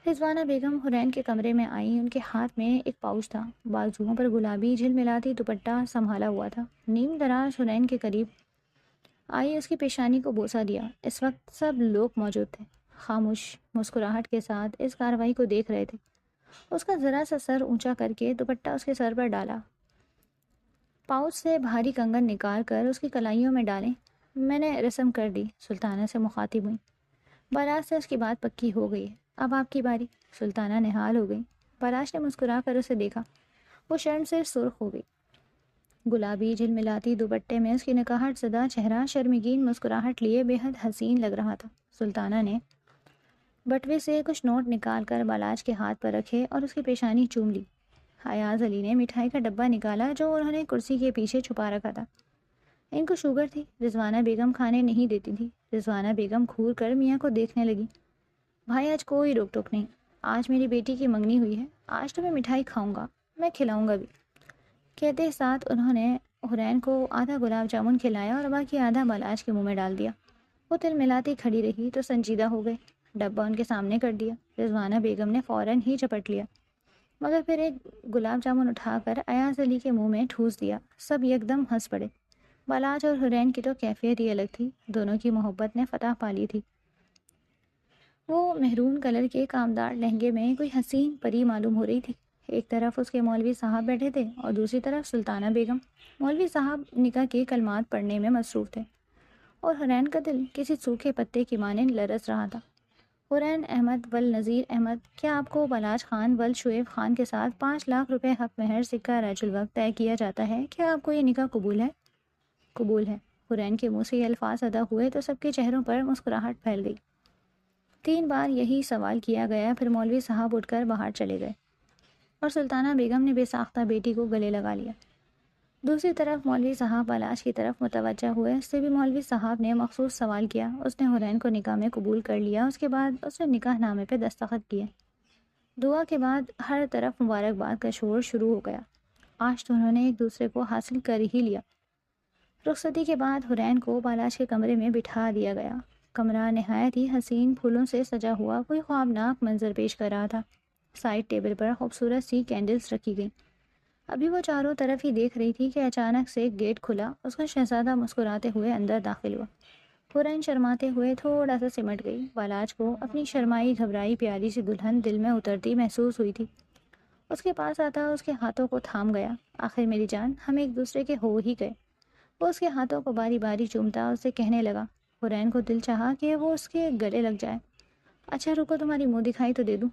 رضوانہ بیگم حورین کے کمرے میں آئیں۔ ان کے ہاتھ میں ایک پاؤچ تھا۔ بازوؤں پر گلابی جھلملاتی دوپٹہ سنبھالا ہوا تھا۔ نیم دراز حورین کے قریب آئی، اس کی پیشانی کو بوسہ دیا۔ اس وقت سب لوگ موجود تھے، خاموش مسکراہٹ کے ساتھ اس کارروائی کو دیکھ رہے تھے۔ اس کا ذرا سا سر اونچا کر کے دوپٹہ اس کے سر پر ڈالا۔ پاؤچ سے بھاری کنگن نکال کر اس کی کلائیوں میں ڈالیں۔ میں نے رسم کر دی، سلطانہ سے مخاطب ہوئی۔ بالاچ سے اس کی بات پکی ہو گئی ہے، اب آپ کی باری۔ سلطانہ نہال ہو گئی۔ بالاچ نے مسکرا کر اسے دیکھا۔ وہ شرم سے سرخ ہو گئی۔ گلابی جھلملاتی دوپٹے میں اس کی نکاہٹ زدہ چہرہ شرمگین مسکراہٹ لیے بے حد حسین لگ رہا تھا۔ سلطانہ نے بٹوے سے کچھ نوٹ نکال کر بالاچ کے ہاتھ پر رکھے اور اس کی پیشانی چوم لی۔ ایاز علی نے مٹھائی کا ڈبہ نکالا جو انہوں نے کرسی کے پیچھے چھپا رکھا تھا۔ ان کو شوگر تھی، رضوانہ بیگم کھانے نہیں دیتی تھی۔ رضوانہ بیگم گھور کر میاں کو دیکھنے لگی۔ بھائی آج کوئی روک ٹوک نہیں، آج میری بیٹی کی منگنی ہوئی ہے، آج تو میں مٹھائی کھاؤں گا، میں کھلاؤں گا بھی۔ کہتے ساتھ انہوں نے حرین کو آدھا گلاب جامن کھلایا اور باقی آدھا بالاج کے منہ میں ڈال دیا۔ وہ تل ملاتی کھڑی رہی تو سنجیدہ ہو گئی۔ ڈبہ ان کے سامنے کر دیا۔ رضوانہ بیگم نے فوراً ہی چپٹ لیا، مگر پھر ایک گلاب جامن اٹھا کر ایاز علی کے منہ میں ٹھوس دیا۔ سب یکدم ہنس پڑے۔ بالاج اور حرین کی تو کیفیت ہی الگ تھی، دونوں کی محبت نے فتح پا لی تھی۔ وہ مہرون کلر کے کامدار لہنگے میں کوئی حسین پری معلوم ہو رہی تھی۔ ایک طرف اس کے مولوی صاحب بیٹھے تھے اور دوسری طرف سلطانہ بیگم۔ مولوی صاحب نکاح کے کلمات پڑھنے میں مصروف تھے اور حرین کا دل کسی سوکھے پتے کی مانند لرز رہا تھا۔ حرین احمد ول نذیر احمد، کیا آپ کو بالاج خان ول شعیب خان کے ساتھ 5 لاکھ روپے حق مہر سکہ رج الوقت طے کیا جاتا ہے؟ کیا آپ کو یہ نکاح قبول ہے؟ قبول ہے۔ حرین کے منہ سے یہ الفاظ ادا ہوئے تو سب کے چہروں پر مسکراہٹ پھیل گئی۔ 3 بار یہی سوال کیا گیا، پھر مولوی صاحب اٹھ کر باہر چلے گئے اور سلطانہ بیگم نے بے ساختہ بیٹی کو گلے لگا لیا۔ دوسری طرف مولوی صاحب بالاج کی طرف متوجہ ہوئے۔ اس سے بھی مولوی صاحب نے مخصوص سوال کیا۔ اس نے حرین کو نکاح میں قبول کر لیا۔ اس کے بعد اس نے نکاح نامے پہ دستخط کیے۔ دعا کے بعد ہر طرف مبارکباد کا شور شروع ہو گیا۔ آج تو انہوں نے ایک دوسرے کو حاصل کر ہی لیا۔ رخصتی کے بعد حرین کو بالاج کے کمرے میں بٹھا دیا گیا۔ کمرہ نہایت ہی حسین پھولوں سے سجا ہوا کوئی خوابناک منظر پیش کر رہا تھا۔ سائڈ ٹیبل پر خوبصورت سی کینڈلز رکھی گئیں۔ ابھی وہ چاروں طرف ہی دیکھ رہی تھی کہ اچانک سے گیٹ کھلا۔ اس کا شہزادہ مسکراتے ہوئے اندر داخل ہوا۔ حرین شرماتے ہوئے تھوڑا سا سمٹ گئی۔ بالاج کو اپنی شرمائی گھبرائی پیاری سی دلہن دل میں اترتی محسوس ہوئی تھی۔ اس کے پاس آتا اس کے ہاتھوں کو تھام گیا۔ آخر میری جان، ہم ایک دوسرے کے ہو ہی گئے۔ وہ اس کے ہاتھوں کو باری باری چومتا اسے کہنے لگا۔ حرین کو دل چاہا کہ وہ اس کے گلے لگ جائے۔ اچھا رکو، تمہاری منہ دکھائی تو دے دوں،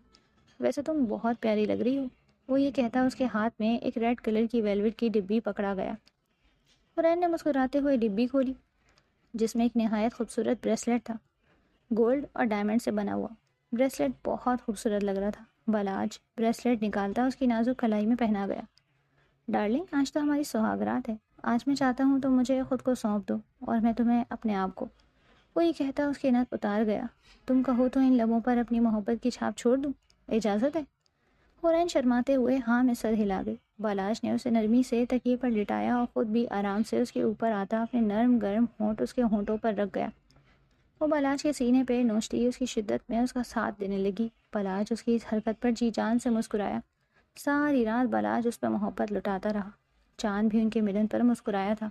ویسے تم بہت پیاری لگ رہی ہو۔ وہ یہ کہتا اس کے ہاتھ میں ایک ریڈ کلر کی ویلوٹ کی ڈبی پکڑا گیا۔ حرین نے مسکراتے ہوئے ڈبی کھولی، جس میں ایک نہایت خوبصورت بریسلیٹ تھا، گولڈ اور ڈائمنڈ سے بنا ہوا۔ بریسلیٹ بہت خوبصورت لگ رہا تھا۔ بالاج بریسلیٹ نکالتا اس کی نازک کلائی میں پہنا گیا۔ ڈارلنگ، آج تو ہماری سہاگرات ہے۔ آج میں چاہتا ہوں تو مجھے خود کو سونپ دو اور میں تمہیں اپنے آپ کو۔ وہ یہ کہتا اس کی نت اتار گیا۔ تم کہو تو ان لبوں پر اپنی محبت کی چھاپ چھوڑ دوں، اجازت ہے؟ حرین شرماتے ہوئے ہاں میں سر ہلا گئی۔ بالاج نے اسے نرمی سے تکیے پر لٹایا اور خود بھی آرام سے اس کے اوپر آتا اپنے نرم گرم ہونٹ اس کے ہونٹوں پر رکھ گیا۔ وہ بالاج کے سینے پہ نوچتی اس کی شدت میں اس کا ساتھ دینے لگی۔ بالاج اس کی اس حرکت پر جی جان سے مسکرایا۔ ساری رات بالاج اس پر محبت لٹاتا رہا۔ چاند بھی ان کے ملن پر مسکرایا تھا۔